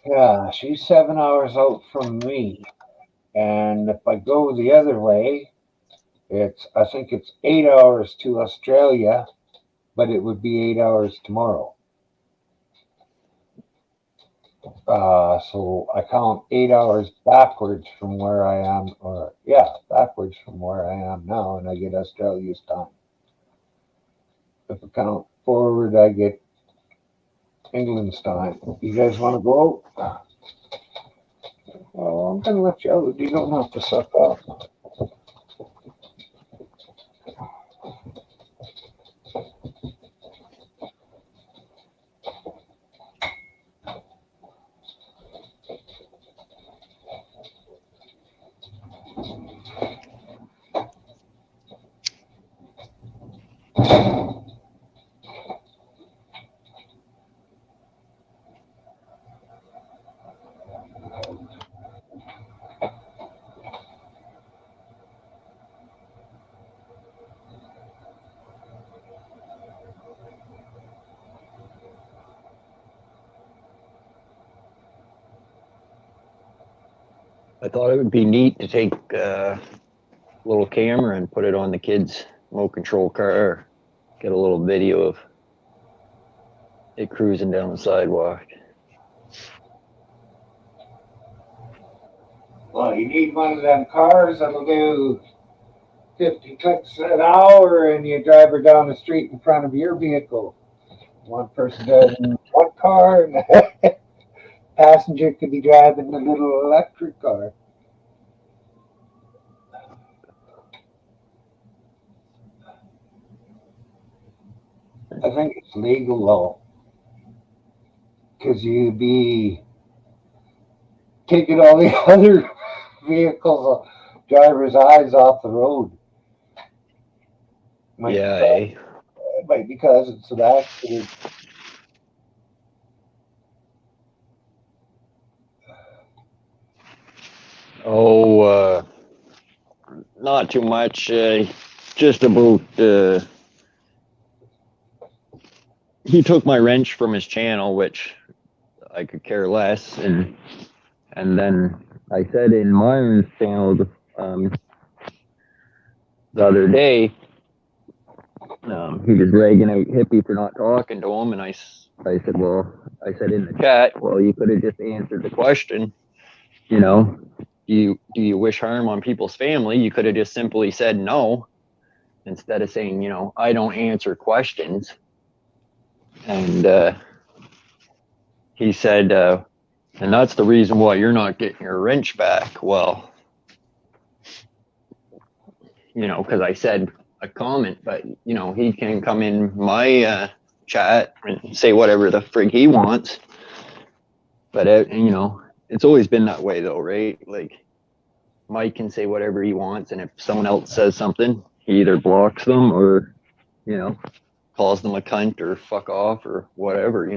Yeah, she's 7 hours out from me. And if I go the other way, I think it's 8 hours to Australia, but it would be 8 hours tomorrow. So I count 8 hours backwards from where I am, or yeah, backwards from where I am now, and I get Australia's time. If I count forward, I get England's time. You guys want to go out? Well, I'm gonna let you out. You don't have to suck up. I thought it would be neat to take a little camera and put it on the kid's remote control car. Get a little video of it cruising down the sidewalk. Well, you need one of them cars that'll do 50 clicks an hour, and you drive her down the street in front of your vehicle. One person driving one car, and the passenger could be driving the little electric car. I think it's legal though, because you'd be taking all the other vehicles, drivers' eyes off the road. Yeah, eh? Might be causes of accidents. Oh, not too much. Just about. He took my wrench from his channel, which I could care less, and then I said in Myron's channel um, the other day, he was ragging out Hippie for not talking to him, and I said, well, I said in the chat, well, you could have just answered the question, you know, do you wish harm on people's family? You could have just simply said no, instead of saying, I don't answer questions. And he said, and that's the reason why you're not getting your wrench back. Well, because I said a comment, but he can come in my chat and say whatever the frig he wants. But it's always been that way though, right? Like Mike can say whatever he wants, and if someone else says something, he either blocks them or calls them a cunt or fuck off or whatever.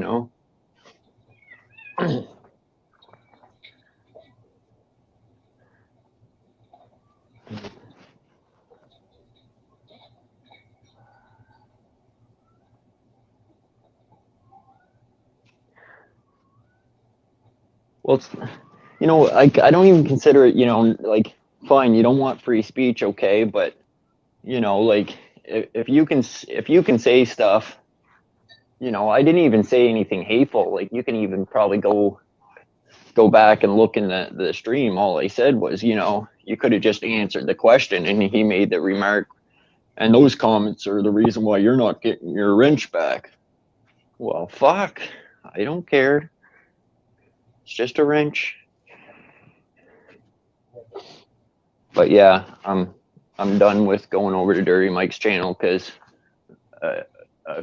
Well, I don't even consider it, like, fine, you don't want free speech, okay, but like if you can say stuff, I didn't even say anything hateful. Like you can even probably go back and look in the stream. All I said was, you could have just answered the question, and he made the remark, and those comments are the reason why you're not getting your wrench back. Well, fuck, I don't care. It's just a wrench. But yeah, I'm done with going over to Dirty Mike's channel because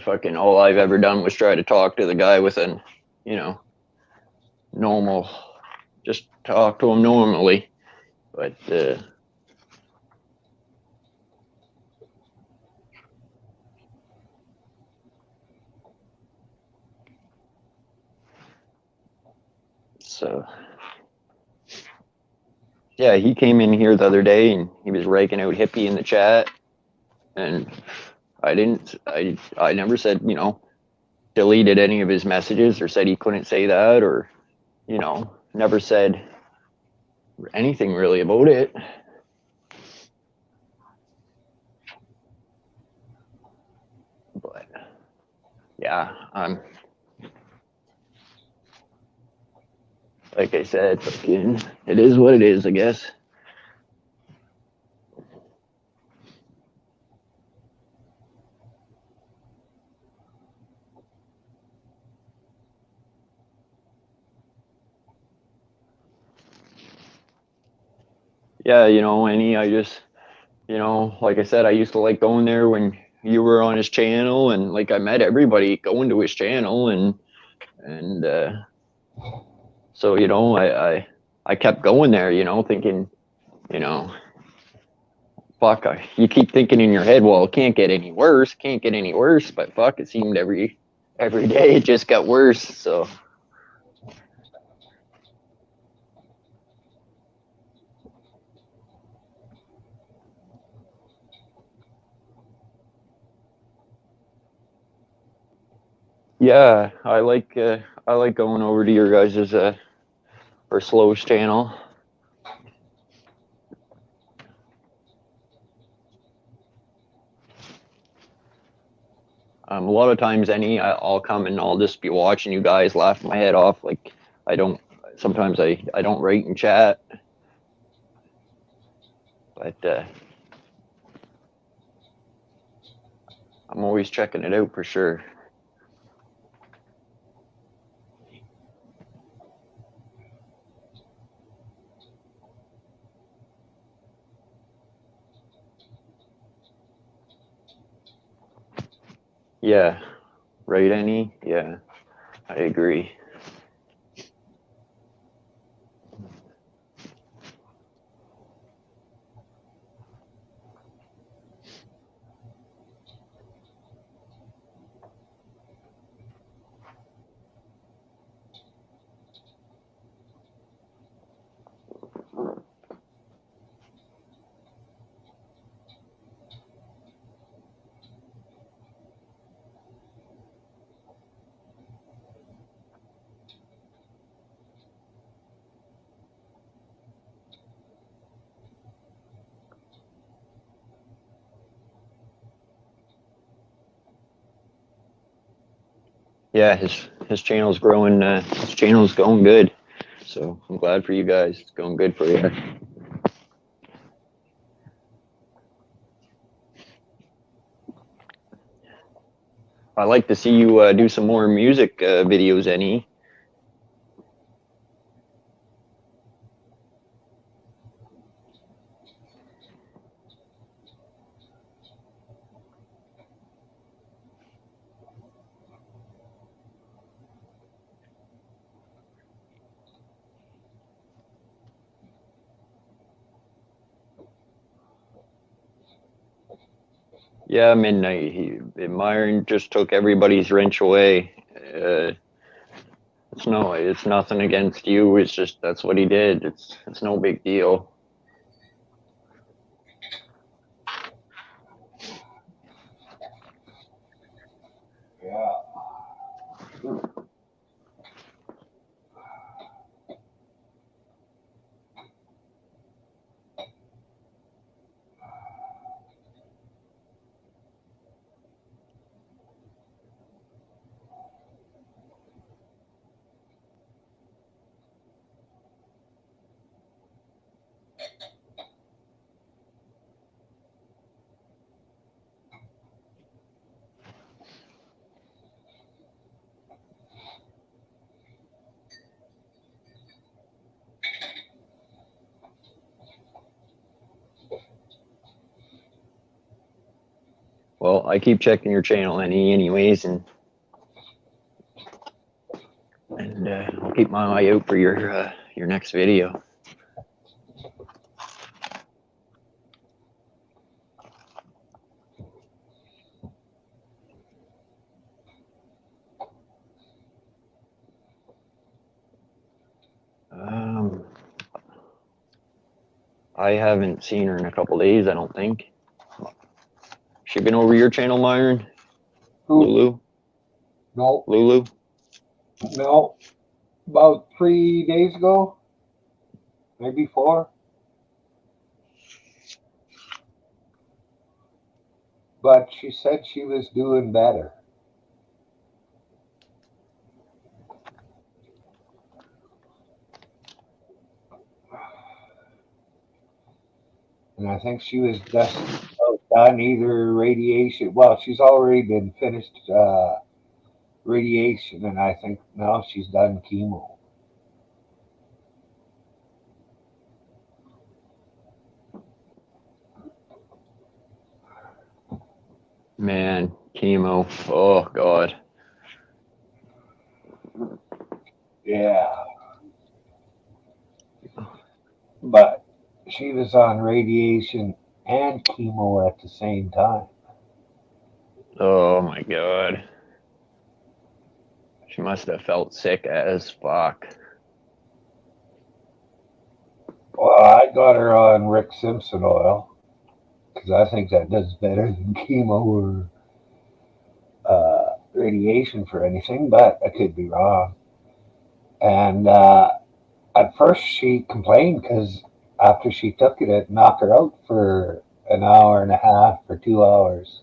fucking all I've ever done was try to talk to the guy with an, normal, just talk to him normally. But so Yeah, he came in here the other day and he was raking out hippie in the chat, and I never said, deleted any of his messages or said he couldn't say that, or, never said anything really about it. But yeah, like I said, it is what it is, I guess. Yeah, Annie, I just, like I said, I used to like going there when you were on his channel, and like I met everybody going to his channel, and so I kept going there, thinking, you know, fuck, you keep thinking in your head, well, it can't get any worse, can't get any worse, but fuck, it seemed every day it just got worse. So yeah, I like going over to your guys's or Slow's channel. A lot of times, I'll come and I'll just be watching you guys, laugh my head off. Like I don't. Sometimes I don't write in chat, but I'm always checking it out for sure. Yeah, right, Annie? Yeah, I agree. Yeah, his channel's growing. His channel's going good. So I'm glad for you guys. It's going good for you. I like to see you do some more music videos, Annie. Yeah, Midnight. Myron just took everybody's wrench away. It's nothing against you. It's just that's what he did. It's no big deal. Yeah. Well, I keep checking your channel, Annie, anyways, and I'll keep my eye out for your next video. Um, I haven't seen her in a couple days, I don't think. She been over your channel, Myron? Who? Lulu? No, Lulu? no. About 3 days ago, maybe 4. But she said she was doing better. And I think she was just done either radiation. Well, she's already been finished radiation, and I think now she's done chemo. Man, chemo. Oh, God. Yeah. But she was on radiation and chemo at the same time. Oh, my God. She must have felt sick as fuck. Well, I got her on Rick Simpson oil because I think that does better than chemo or radiation for anything, but I could be wrong. And at first she complained because after she took it, it knocked her out for an hour and a half or 2 hours.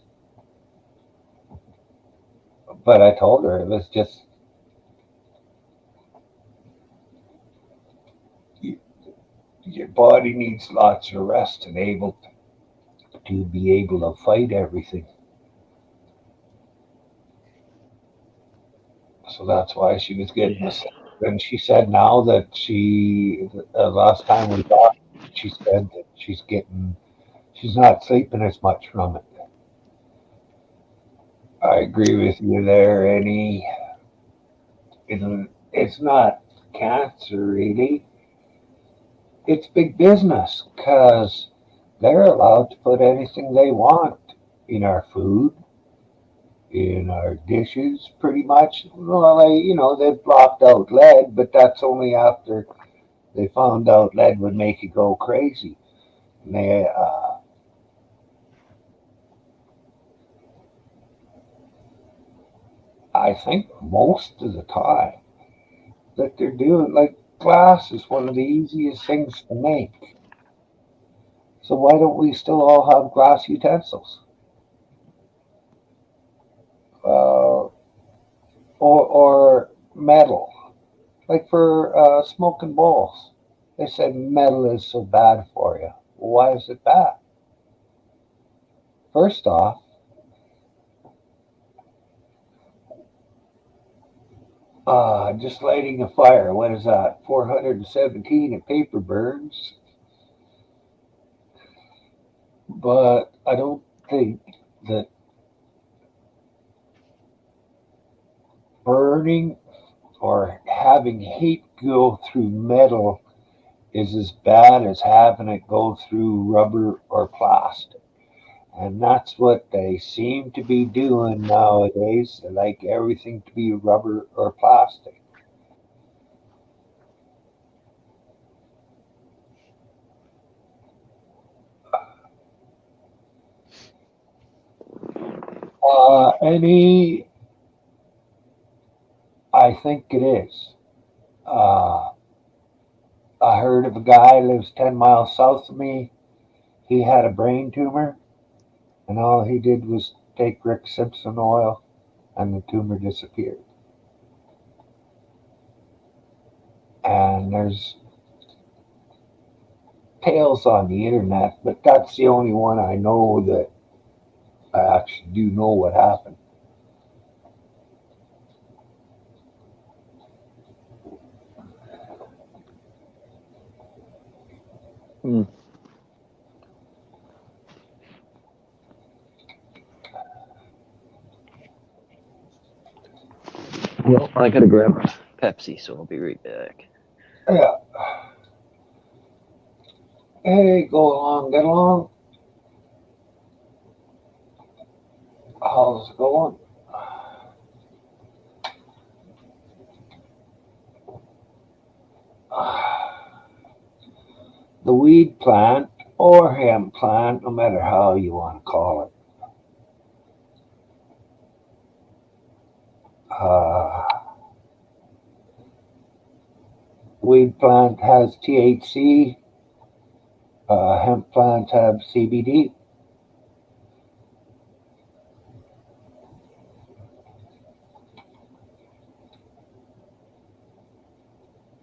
But I told her it was just your body needs lots of rest and able to be able to fight everything. So that's why she was getting the sick. And she said now that last time we talked, she said that she's not sleeping as much from it. I agree with you there, Annie. It's not cancer really. It's big business because they're allowed to put anything they want in our food, in our dishes, pretty much. Well, they've blocked out lead, but that's only after they found out lead would make you go crazy. And I think most of the time that they're doing, like glass is one of the easiest things to make. So why don't we still all have glass utensils? Uh, or metal, like for smoking bowls. They said metal is so bad for you. Why is it bad? First off, just lighting a fire, what is that? 417 at paper burns. But I don't think that burning or having heat go through metal is as bad as having it go through rubber or plastic. And that's what they seem to be doing nowadays. They like everything to be rubber or plastic. Any, I think it is. Uh, I heard of a guy lives 10 miles south of me. He had a brain tumor, and all he did was take Rick Simpson oil, and the tumor disappeared. And there's tales on the internet, but that's the only one I know that I actually do know what happened. Hmm. Well, I gotta grab a Pepsi, so I'll be right back. Yeah. Hey, go along, get along. How's it going? The weed plant or hemp plant, no matter how you want to call it. Weed plant has THC, hemp plants have CBD.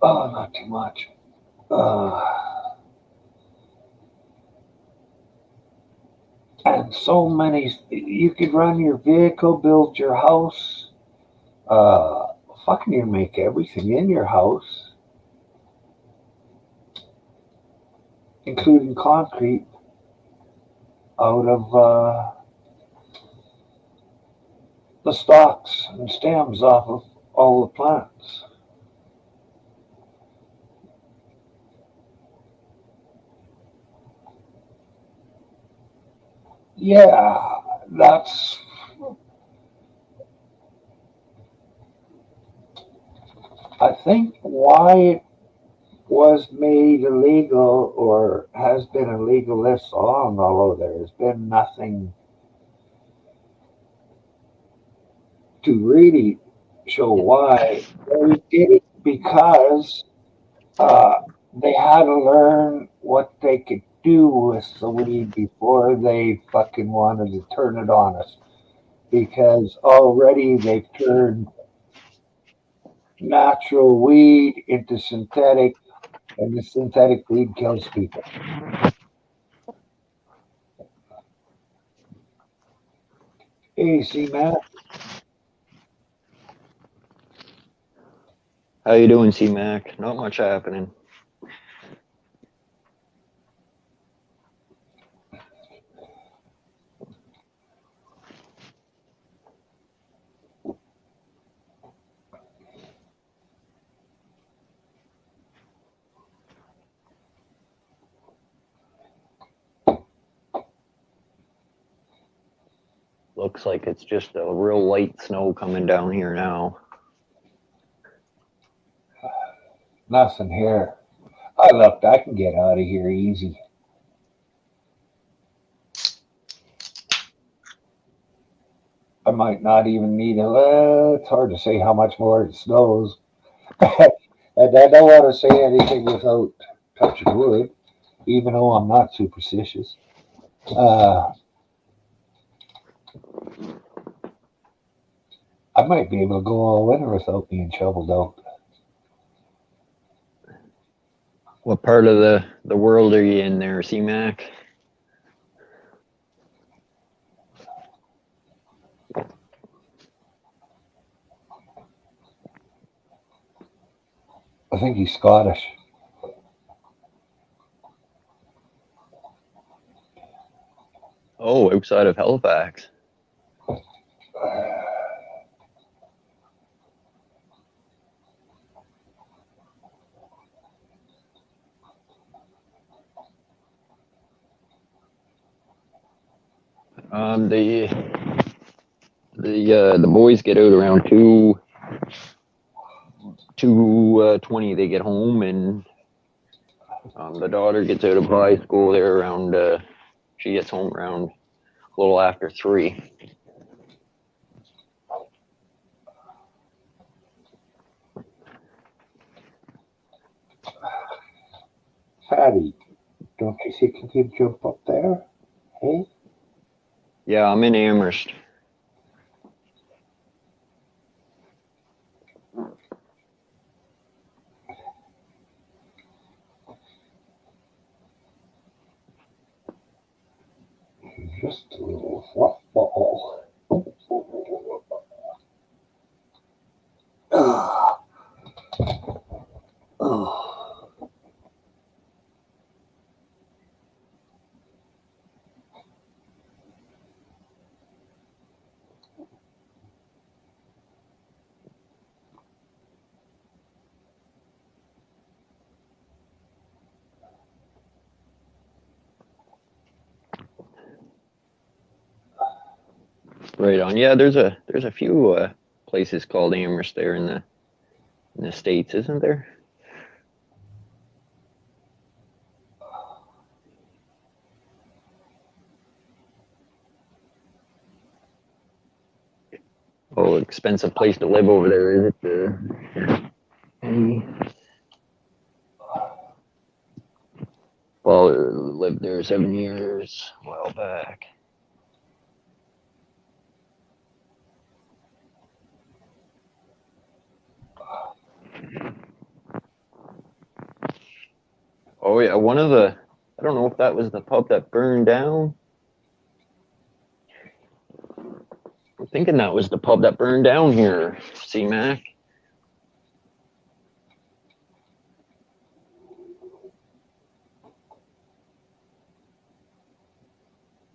Oh, not too much. And so many, you could run your vehicle, build your house, fucking you make everything in your house, including concrete, out of the stalks and stems off of all the plants. Yeah, that's, I think, why it was made illegal or has been illegal this long, although there's been nothing to really show why. They did it because uh, they had to learn what they could do with the weed before they fucking wanted to turn it on us. Because already they've turned natural weed into synthetic, and the synthetic weed kills people. Hey, see, Matt? How you doing, C-Mac? Not much happening. Looks like it's just a real light snow coming down here now. Nothing here. I looked, I can get out of here easy. I might not even need it's hard to say how much more it snows. And I don't want to say anything without touching wood, even though I'm not superstitious. I might be able to go all winter without being shoveled out. What part of the world are you in there, C-Mac? I think he's Scottish. Oh, outside of Halifax. The boys get out around 2:20. They get home, and the daughter gets out of high school there around. She gets home around a little after 3. Fatty, don't you think you could jump up there? Hey? Yeah, I'm in Amherst. Just a little flop ball. Oh. Right on. Yeah, there's a few places called Amherst there in the States, isn't there? Oh, expensive place to live over there, is it? Well, lived there 7 years a while back. Oh yeah, I don't know if that was the pub that burned down. I'm thinking that was the pub that burned down here, C-Mac.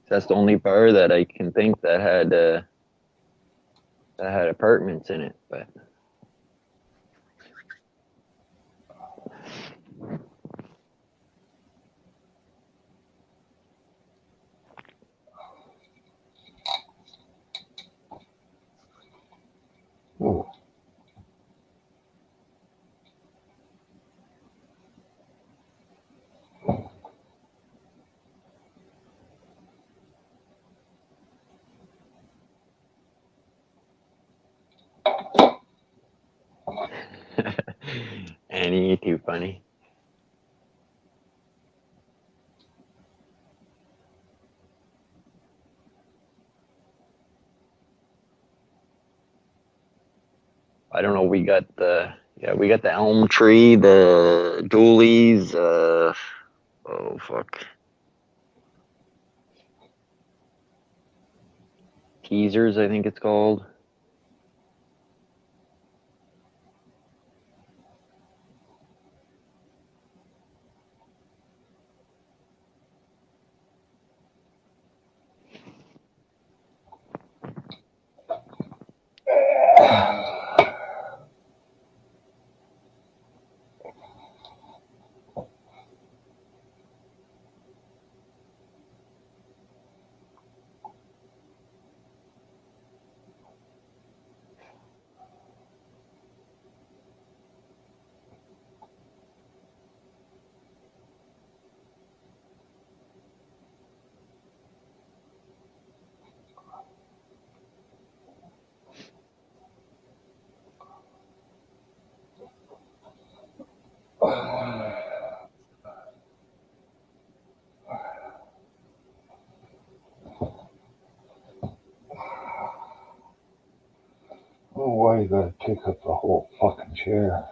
That's the only bar that I can think that had apartments in it, but. Ooh. Annie, too funny. I don't know. We got the elm tree, the dualies. Oh fuck, teasers. I think it's called. Oh, why you gotta take up the whole fucking chair?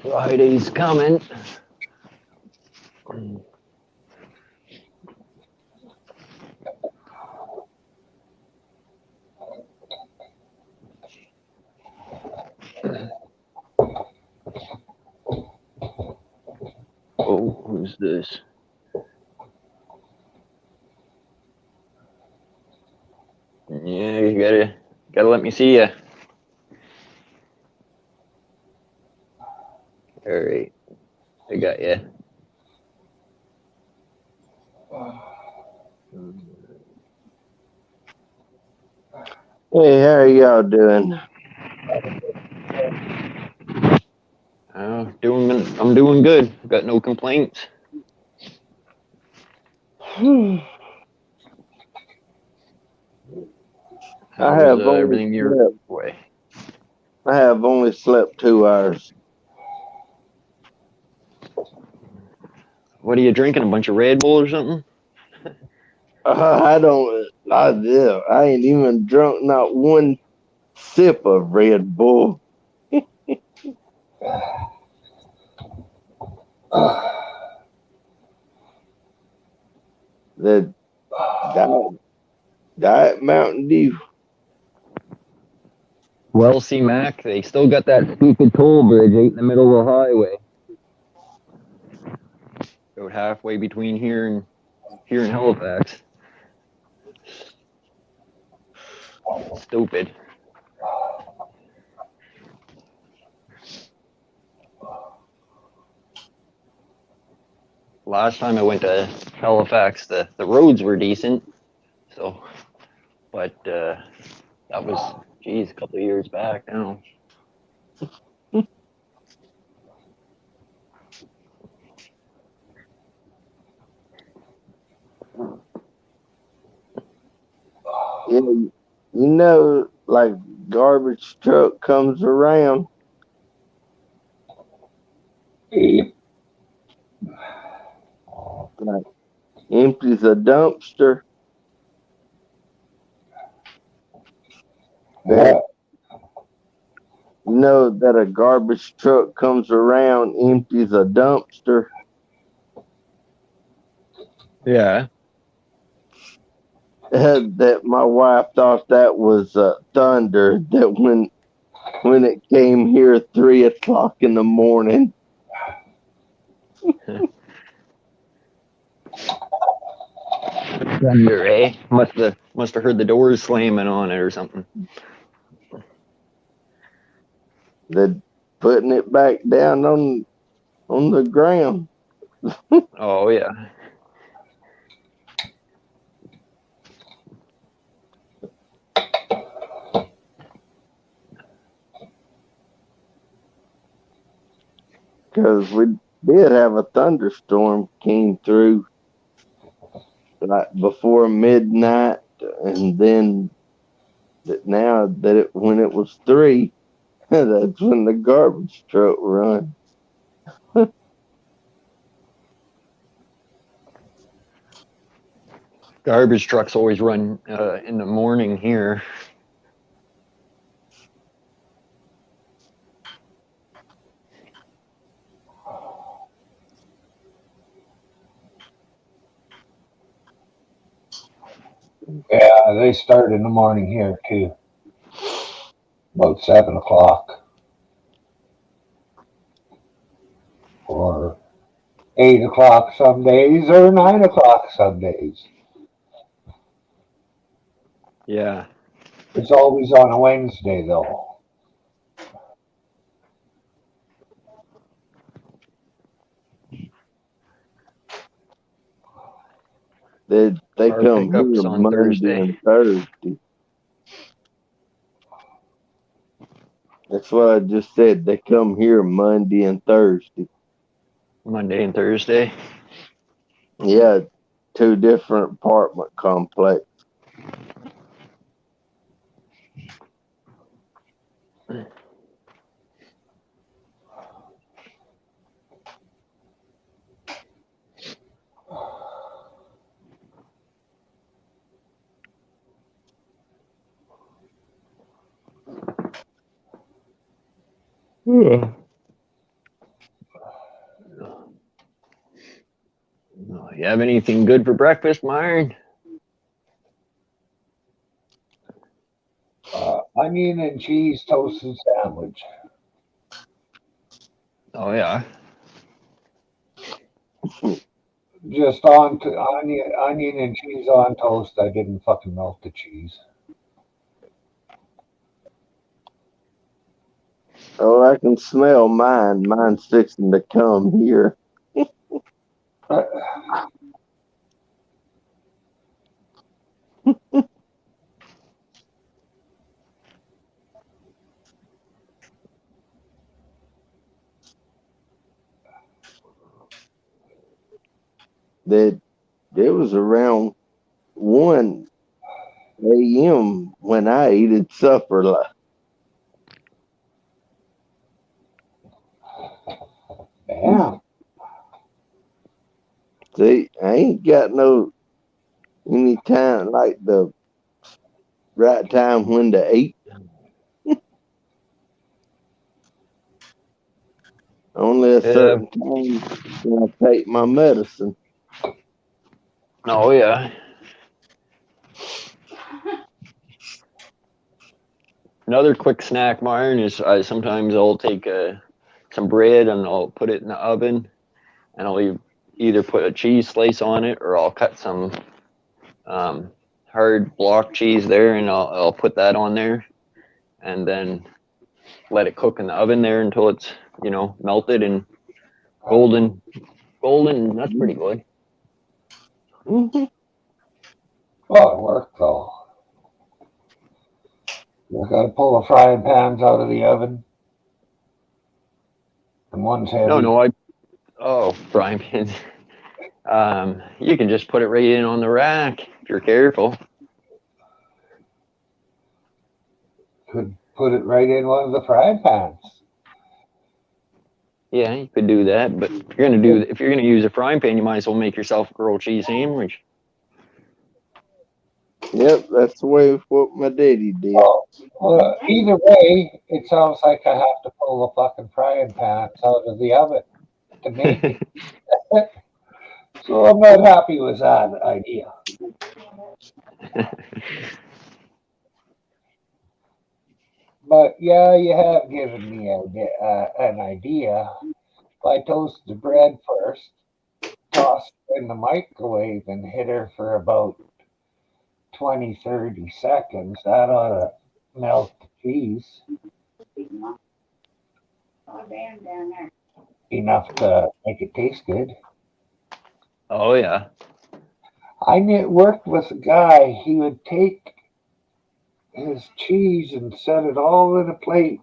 Friday's coming. Oh, who's this? Yeah, you gotta let me see ya. All right, I got ya. Hey, how are y'all doing? I'm doing good. Got no complaints. I How's have only everything your slept. way? I have only slept 2 hours. What are you drinking? A bunch of Red Bull or something? I don't. I ain't even drunk not one sip of Red Bull. The diet Mountain Dew. Well, see, Mac, they still got that stupid toll bridge out in the middle of the highway. About halfway between here and Halifax. Stupid. last time I went to Halifax, the roads were decent. So, but that was, geez, a couple of years back now. Yeah, you know, like garbage truck comes around, Yep. like empties a dumpster. That you know that a garbage truck comes around, empties a dumpster. Yeah. That my wife thought that was thunder. That when it came here 3 o'clock in the morning. Thunder, eh? Must have heard the doors slamming on it or something. They're putting it back down on the ground. Oh yeah. Because we did have a thunderstorm came through like before midnight, and then now that when it was 3, that's when the garbage truck run. Garbage trucks always run in the morning here. Yeah, they start in the morning here too. About 7 o'clock or 8 o'clock some days or 9 o'clock some days. Yeah. It's always on a Wednesday though. They Our come pickups here on Monday Thursday. and Thursday. That's what I just said. They come here Monday and Thursday. Monday and Thursday. Yeah, 2 different apartment complex. Yeah. You have anything good for breakfast, Myron? Onion and cheese toasted sandwich. Oh yeah. Just on to onion and cheese on toast. I didn't fucking melt the cheese. Oh, I can smell mine. Mine's fixing to come here. That it was around 1 a.m. when I ate at supper. Damn. See, I ain't got no any time like the right time when to eat. Only a certain time when I take my medicine. Oh yeah. Another quick snack, Myron, is sometimes I'll take some bread and I'll put it in the oven, and I'll either put a cheese slice on it, or I'll cut some hard block cheese there, and I'll put that on there, and then let it cook in the oven there until it's melted and golden. golden. That's pretty good. Mm-hmm. Well, it worked though. You got to pull the frying pans out of the oven, and one's heavy. No, frying pans. You can just put it right in on the rack if you're careful. Could put it right in one of the frying pans. Yeah, you could do that, but if you're gonna use a frying pan, you might as well make yourself a grilled cheese sandwich. Yep, that's the way of what my daddy did. Well, either way, it sounds like I have to pull the fucking frying pans out of the oven to make it. So I'm not happy with that idea. But yeah, you have given me an idea. If I toast the bread first, toss it in the microwave, and hit her for about 20, 30 seconds, that ought to melt the cheese enough to make it taste good. Oh yeah. Worked with a guy, he would take his cheese and set it all in a plate,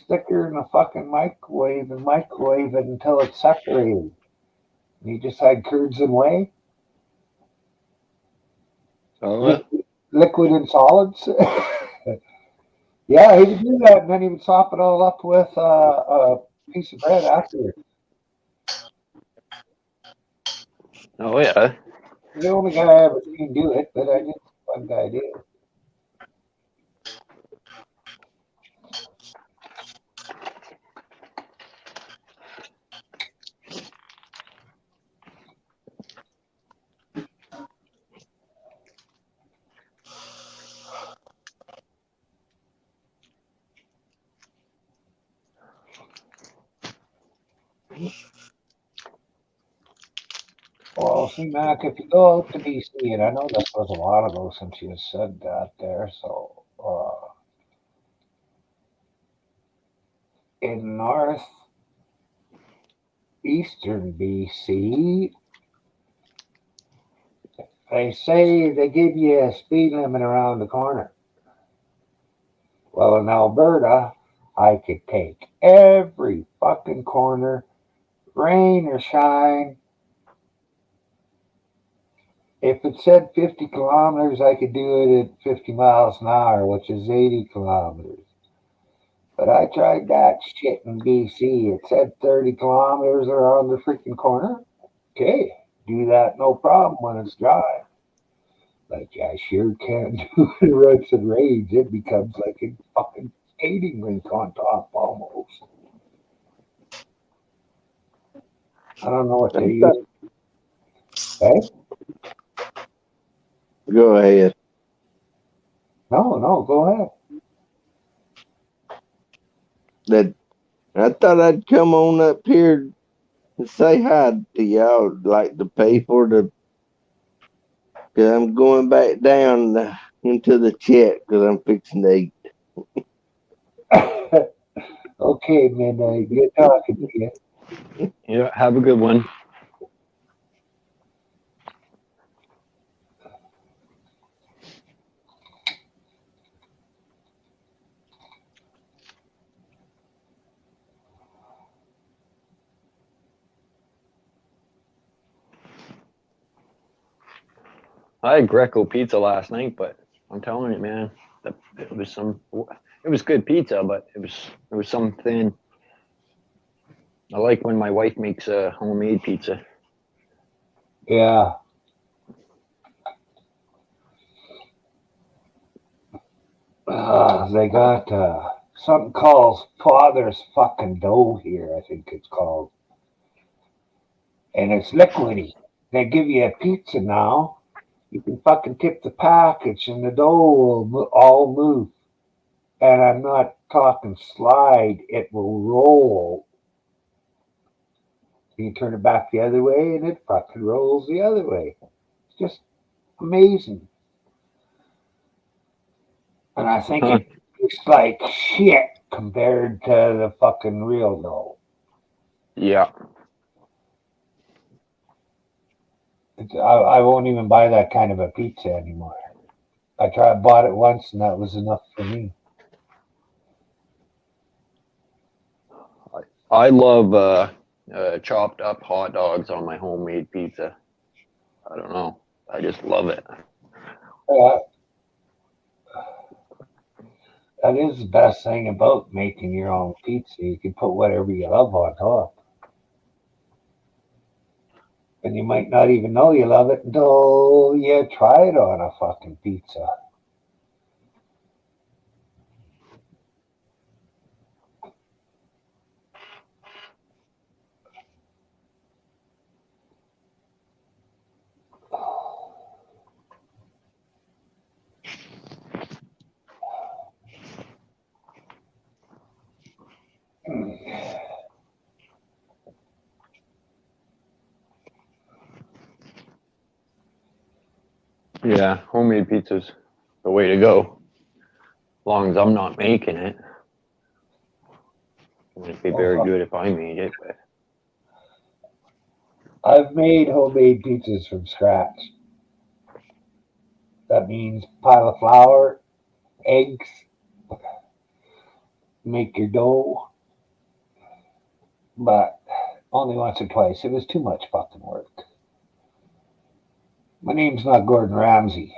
stick her in the fucking microwave and microwave it until it's separated. And he just had curds and whey, Oh, liquid and solids. Yeah, he would do that, and then he would sop it all up with a piece of bread afterwards. oh yeah. The only guy I ever seen do it, but I just one guy did. Well, see, Mac, if you go out to BC, and I know this was a while ago since you said that there, so in northeastern BC, they say they give you a speed limit around the corner. Well, in Alberta, I could take every fucking corner, rain or shine. If it said 50 kilometers, I could do it at 50 miles an hour, which is 80 kilometers. But I tried that shit in BC. It said 30 kilometers around the freaking corner. Okay, do that no problem when it's dry. But I sure can't do it when it's in rains. It becomes like a fucking skating rink on top almost. I don't know what they use. Hey? Go ahead. No, go ahead. That I thought I'd come on up here and say hi to y'all. Like to pay for the. Cause I'm going back down into the chat because I'm fixing to eat. Okay, Midnight. Good talking to you. Yeah. Have a good one. I had Greco pizza last night, but I'm telling you, man, it was good pizza, but it was something. I like when my wife makes a homemade pizza. Yeah. They got something called Father's fucking dough here, I think it's called. And it's liquidy. They give you a pizza now. You can fucking tip the package and the dough will all move. And I'm not talking slide, it will roll. You turn it back the other way and it fucking rolls the other way. It's just amazing. And I think it tastes like shit compared to the fucking real dough. Yeah. I won't even buy that kind of a pizza anymore. Bought it once, and that was enough for me. I love chopped up hot dogs on my homemade pizza. I don't know. I just love it. Uh, that is the best thing about making your own pizza. You can put whatever you love on top. And you might not even know you love it until you try it on a fucking pizza. Yeah, homemade pizza's the way to go. As long as I'm not making it. It wouldn't be very good if I made it, but I've made homemade pizzas from scratch. That means pile of flour, eggs, make your dough, but only once or twice. It was too much fucking work. My name's not Gordon Ramsay.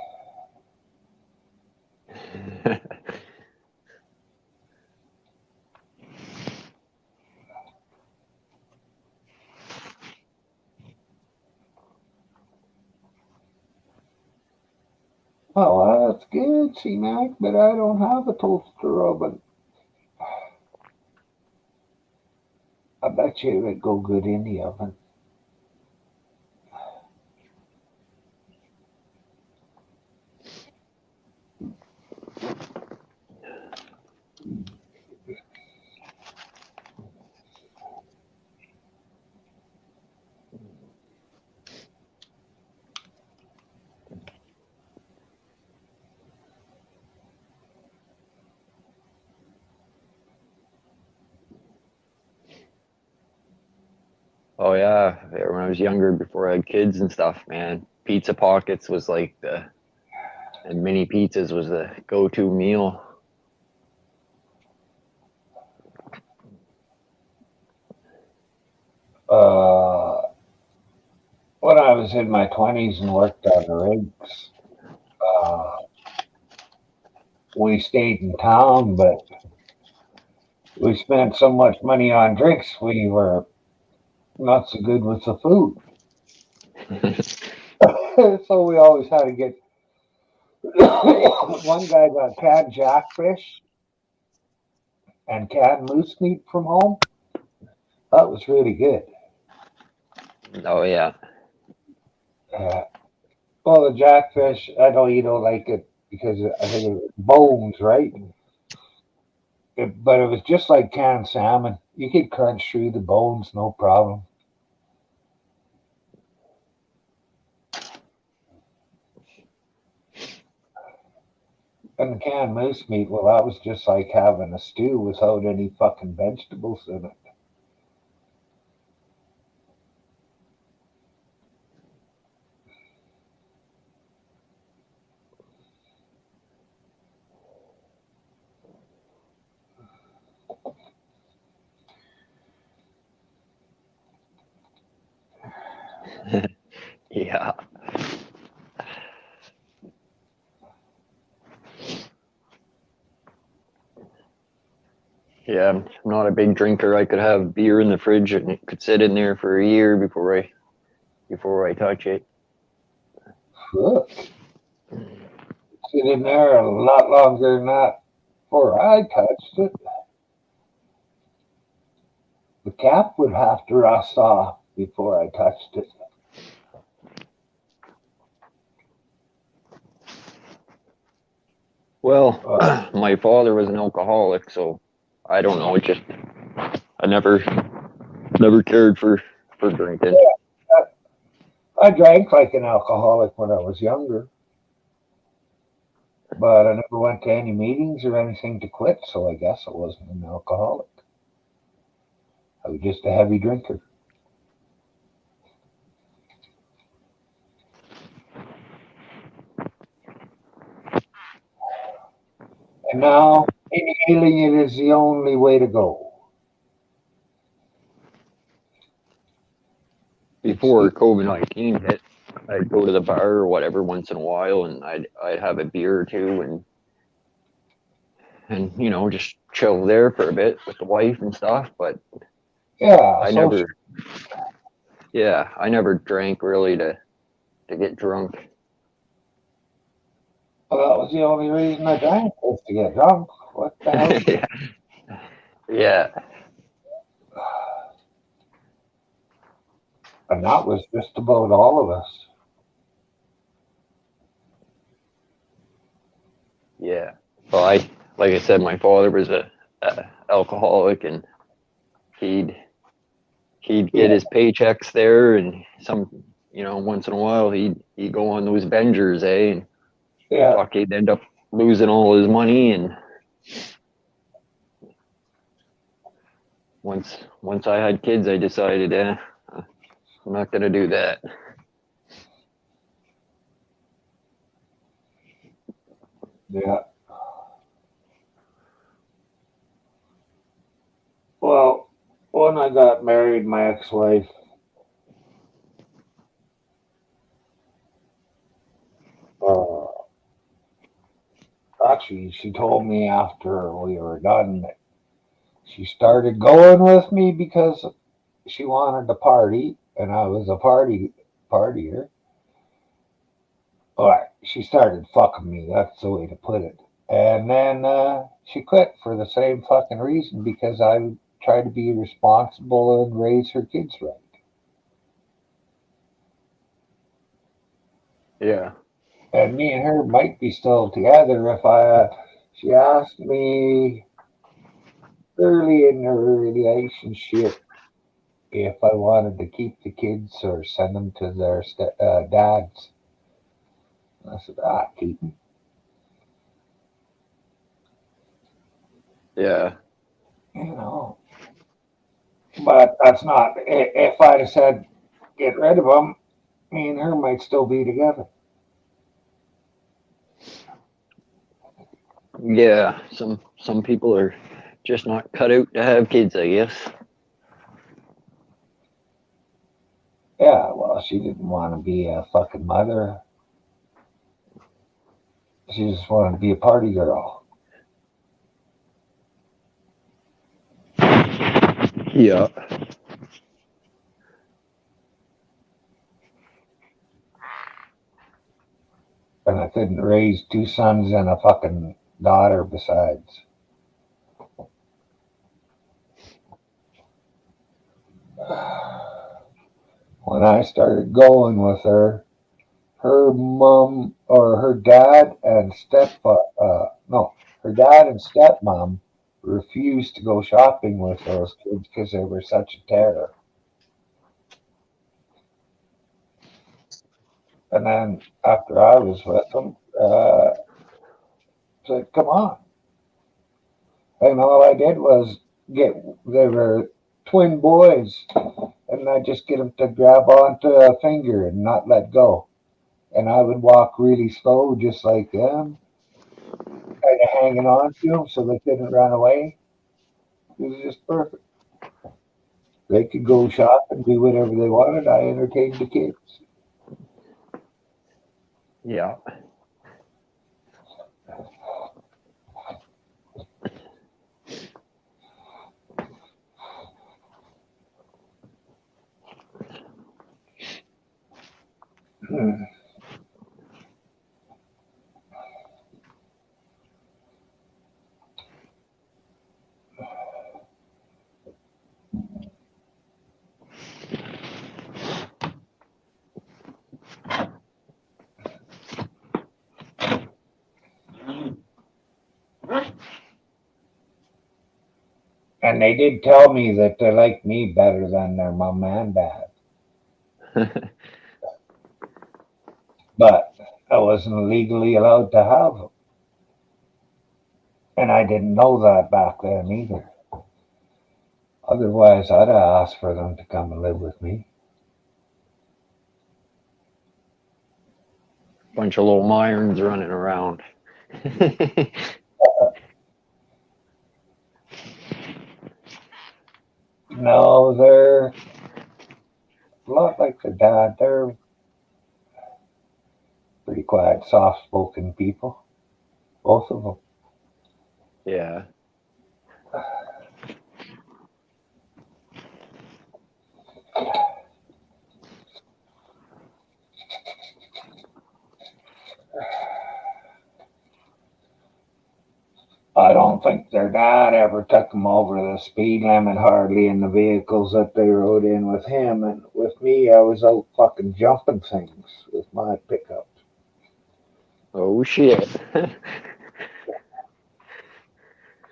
Oh, that's good, C-Mac, but I don't have a toaster oven. I bet you it would go good in the oven. oh yeah, when I was younger, before I had kids and stuff, man, pizza pockets was like and mini pizzas was the go-to meal. Uh, when I was in my 20s and worked on the rigs, uh, we stayed in town, but we spent so much money on drinks, we were not so good with the food. So we always had to get one guy got canned jackfish and canned moose meat from home. That was really good. Oh yeah. Uh, well, the jackfish, I know you don't like it because I think it's bones, right? But it was just like canned salmon. You could crunch through the bones, no problem. And the canned moose meat, well, that was just like having a stew without any fucking vegetables in it. Yeah. Yeah, I'm not a big drinker. I could have beer in the fridge and it could sit in there for a year before I touch it. Look, sit in there a lot longer than that before I touched it. The cap would have to rust off before I touched it. Well, Uh, my father was an alcoholic, so I don't know. It just I never cared for drinking. I drank like an alcoholic when I was younger, but I never went to any meetings or anything to quit, so I guess I wasn't an alcoholic. I was just a heavy drinker. And now inhaling it is the only way to go. Before COVID-19 hit, I'd go to the bar or whatever once in a while, and I'd have a beer or two, and you know, just chill there for a bit with the wife and stuff. But Yeah, I so never, yeah, I never drank really to get drunk. that was the only reason I drank was to get drunk. What the hell? Yeah, yeah, And that was just about all of us. yeah. Well, like I said, my father was a alcoholic, and he'd get Yeah. his paychecks there, and you know, once in a while he'd go on those benders, and Yeah. fuck, he'd end up losing all his money. And once I had kids, I decided, I'm not gonna do that. Yeah. Well, when I got married, my ex-wife, uh, actually, she told me after we were done that she started going with me because she wanted to party, and I was a partier. Or she started fucking me. That's the way to put it. And then she quit for the same fucking reason because I tried to be responsible and raise her kids right. Yeah, And me and her might be still together if I. She asked me early in the relationship if I wanted to keep the kids or send them to their dads. I said, keep them. yeah, You know, but that's not. If I'd have said get rid of them, me and her might still be together. yeah. Some people are just not cut out to have kids, I guess. Yeah, well, she didn't want to be a fucking mother. She just wanted to be a party girl. Yeah, And I couldn't raise two sons and a fucking daughter besides. When I started going with her, her mom or her dad and no, her dad and stepmom refused to go shopping with those kids because they were such a terror. And then after I was with them, said, "Come on." And all I did was they were twin boys, and I just get them to grab onto a finger and not let go. And I would walk really slow, just like them, kind of hanging on to them so they couldn't run away. It was just perfect. They could go shop and do whatever they wanted. I entertained the kids. yeah, And they did tell me that they liked me better than their mom and dad. But I wasn't legally allowed to have them. And I didn't know that back then either. Otherwise, I'd have asked for them to come and live with me. bunch of little Myrons running around. No, they're a lot like their dad. They're pretty quiet, soft-spoken people, both of them. Yeah. I don't think their dad ever took them over the speed limit hardly in the vehicles that they rode in with him. And with me, I was out fucking jumping things with my pickup. Oh shit.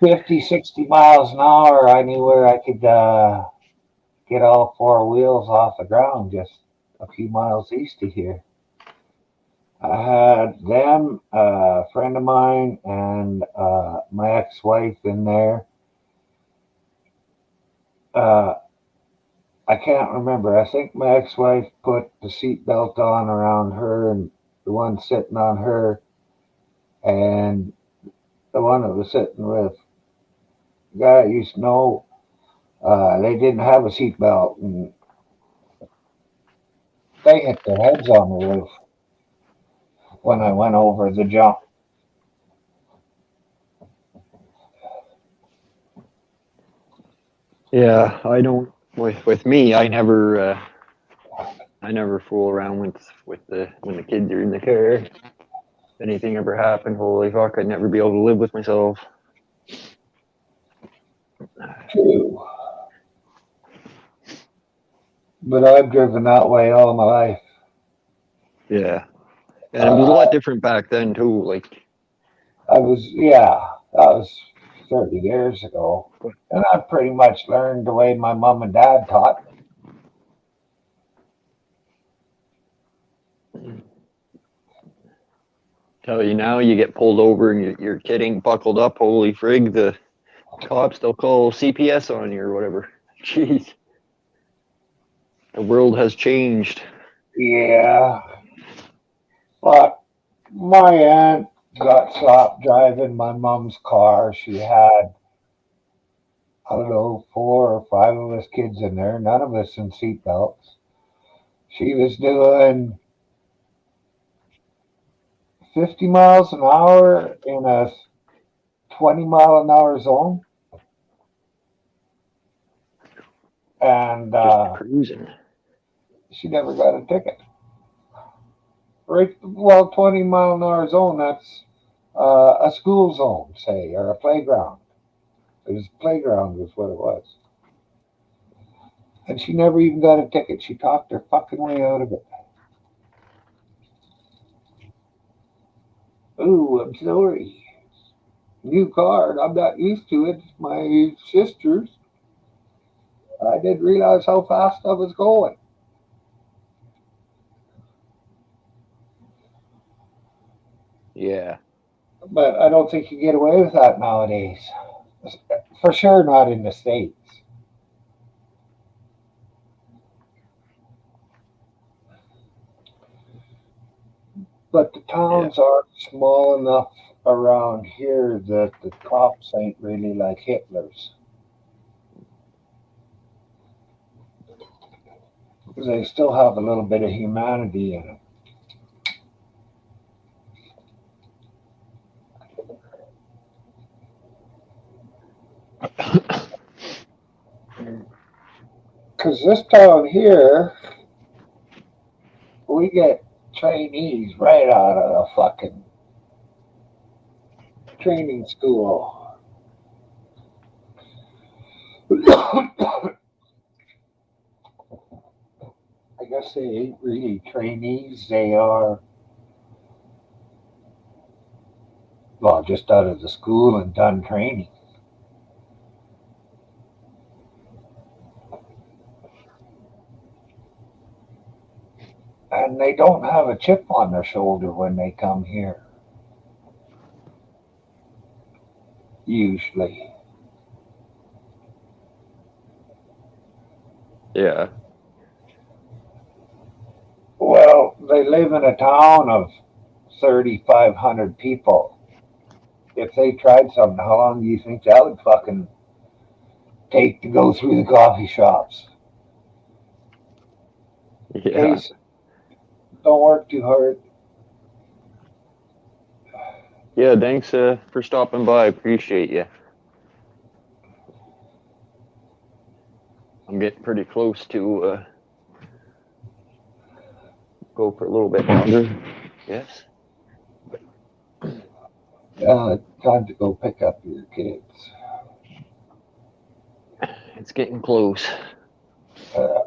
50, 60 miles an hour, I knew where I could get all four wheels off the ground just a few miles east of here. I had them, a friend of mine, and my ex-wife in there. Uh, I can't remember. I think my ex-wife put the seatbelt on around her and the one sitting on her, and the one that was sitting with the guy I used to know, they didn't have a seatbelt, and they hit their heads on the roof when I went over the jump. Yeah, I don't. With me, I never fool around with the when the kids are in the car. If anything ever happened, holy fuck, I'd never be able to live with myself. True. But I've driven that way all my life. Yeah, and it was a lot different back then too. Like, That was 30 years ago. And I pretty much learned the way my mom and dad taught me. tell you now, you get pulled over and you're kidding, buckled up. Holy frig, the cops they'll call CPS on you or whatever. Jeez, the world has changed. Yeah. But my aunt got stopped driving my mom's car. She had, I don't know, 4 or 5 of us kids in there, none of us in seatbelts. She was doing 50 miles an hour in a 20-mile-an-hour zone. And Just cruising. she never got a ticket. Right, well, 20-mile-an-hour zone, that's a school zone, say, or a playground. It was playground was what it was. And she never even got a ticket. She talked her fucking way out of it. Ooh, I'm sorry. New card. I'm not used to it. My sister's. I didn't realize how fast I was going. Yeah. But I don't think you get away with that nowadays. For sure not in the States. But the towns are small enough around here that the cops ain't really like Hitler's. They still have a little bit of humanity in them. Because this town here, we get trainees right out of the fucking training school. I guess they ain't really trainees. They are, well, just out of the school and done training. And they don't have a chip on their shoulder when they come here. Usually. Yeah. Well, they live in a town of 3,500 people. If they tried something, how long do you think that would fucking take to go through the coffee shops. Yeah. Case, don't work too hard. Yeah, thanks for stopping by. Appreciate you. I'm getting pretty close to go for a little bit longer. Yes. Time to go pick up your kids. It's getting close. Uh,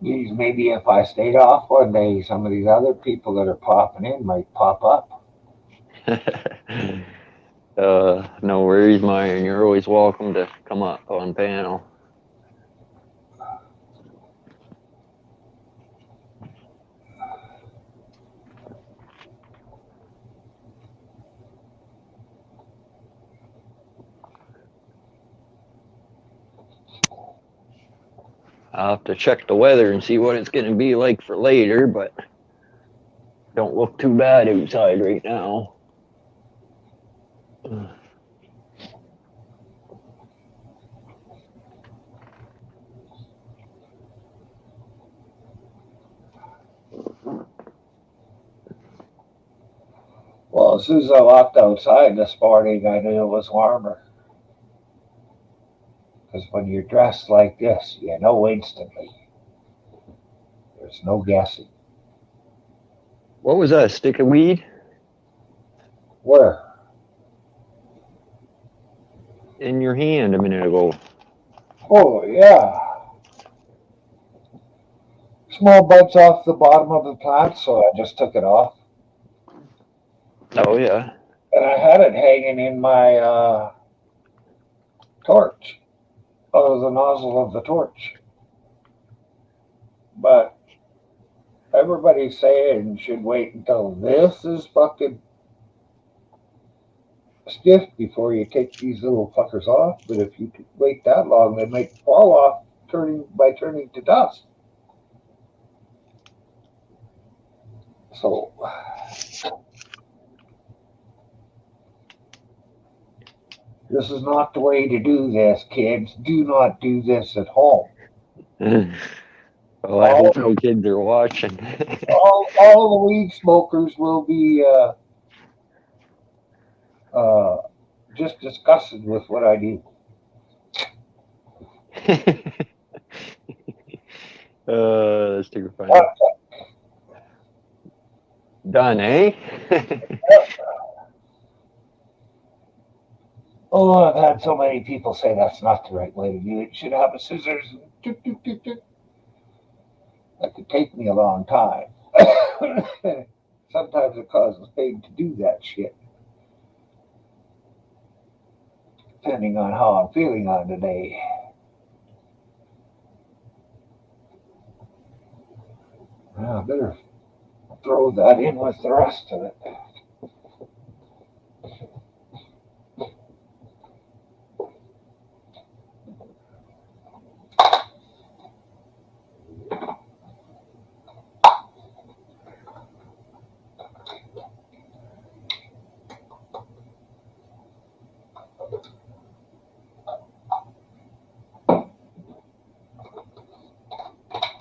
Geez, maybe if I stayed off one day, some of these other people that are popping in might pop up. No worries, Myron. You're always welcome to come up on panel. I'll have to check the weather and see what it's going to be like for later, but don't look too bad outside right now. Well, as soon as I walked outside this morning, I knew it was warmer. Because when you're dressed like this, you know instantly. There's no guessing. What was that? A stick of weed? Where? In your hand a minute ago. Oh, yeah. Small buds off the bottom of the plant, so I just took it off. Oh, yeah. And I had it hanging in my torch, out of the nozzle of the torch. But everybody's saying you should wait until this is fucking stiff before you take these little fuckers off. But if you wait that long, they might fall off by turning to dust. So this is not the way to do this, kids. Do not do this at home. Well, I hope no kids are watching. all the weed smokers will be just disgusted with what I do. That's too funny. Done, eh? Oh, I've had so many people say that's not the right way to do it. You should have a scissors. That could take me a long time. Sometimes it causes pain to do that shit. Depending on how I'm feeling on the day. Well, I better throw that in with the rest of it.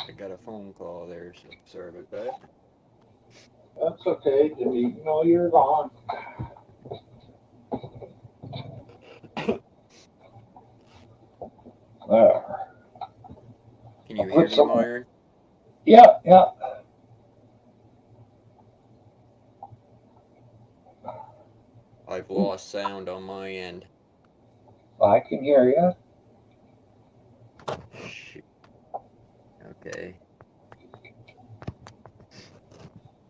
I got a phone call there, so sorry about that. That's okay. Didn't even know you're gone. There. Can you hear me, Myron? Yeah. I've lost sound on my end. I can hear you. Shoot. Okay.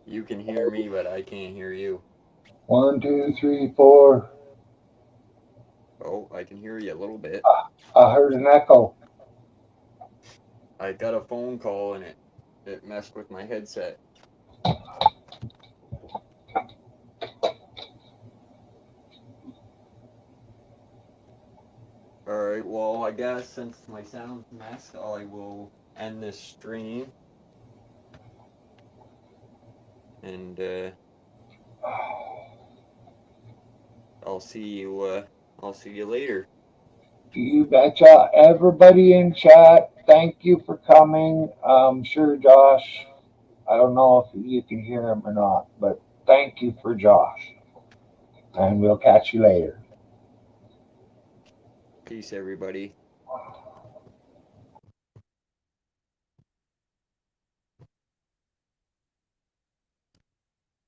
You can hear me, but I can't hear you. 1, 2, 3, 4. Oh, I can hear you a little bit. I heard an echo. I got a phone call and it messed with my headset. Alright, well, I guess since my sound's messed, I will end this stream. And, I'll see you. I'll see you later. You betcha. Everybody in chat, thank you for coming. Sure, Josh. I don't know if you can hear him or not, but thank you for Josh. And we'll catch you later. Peace, everybody.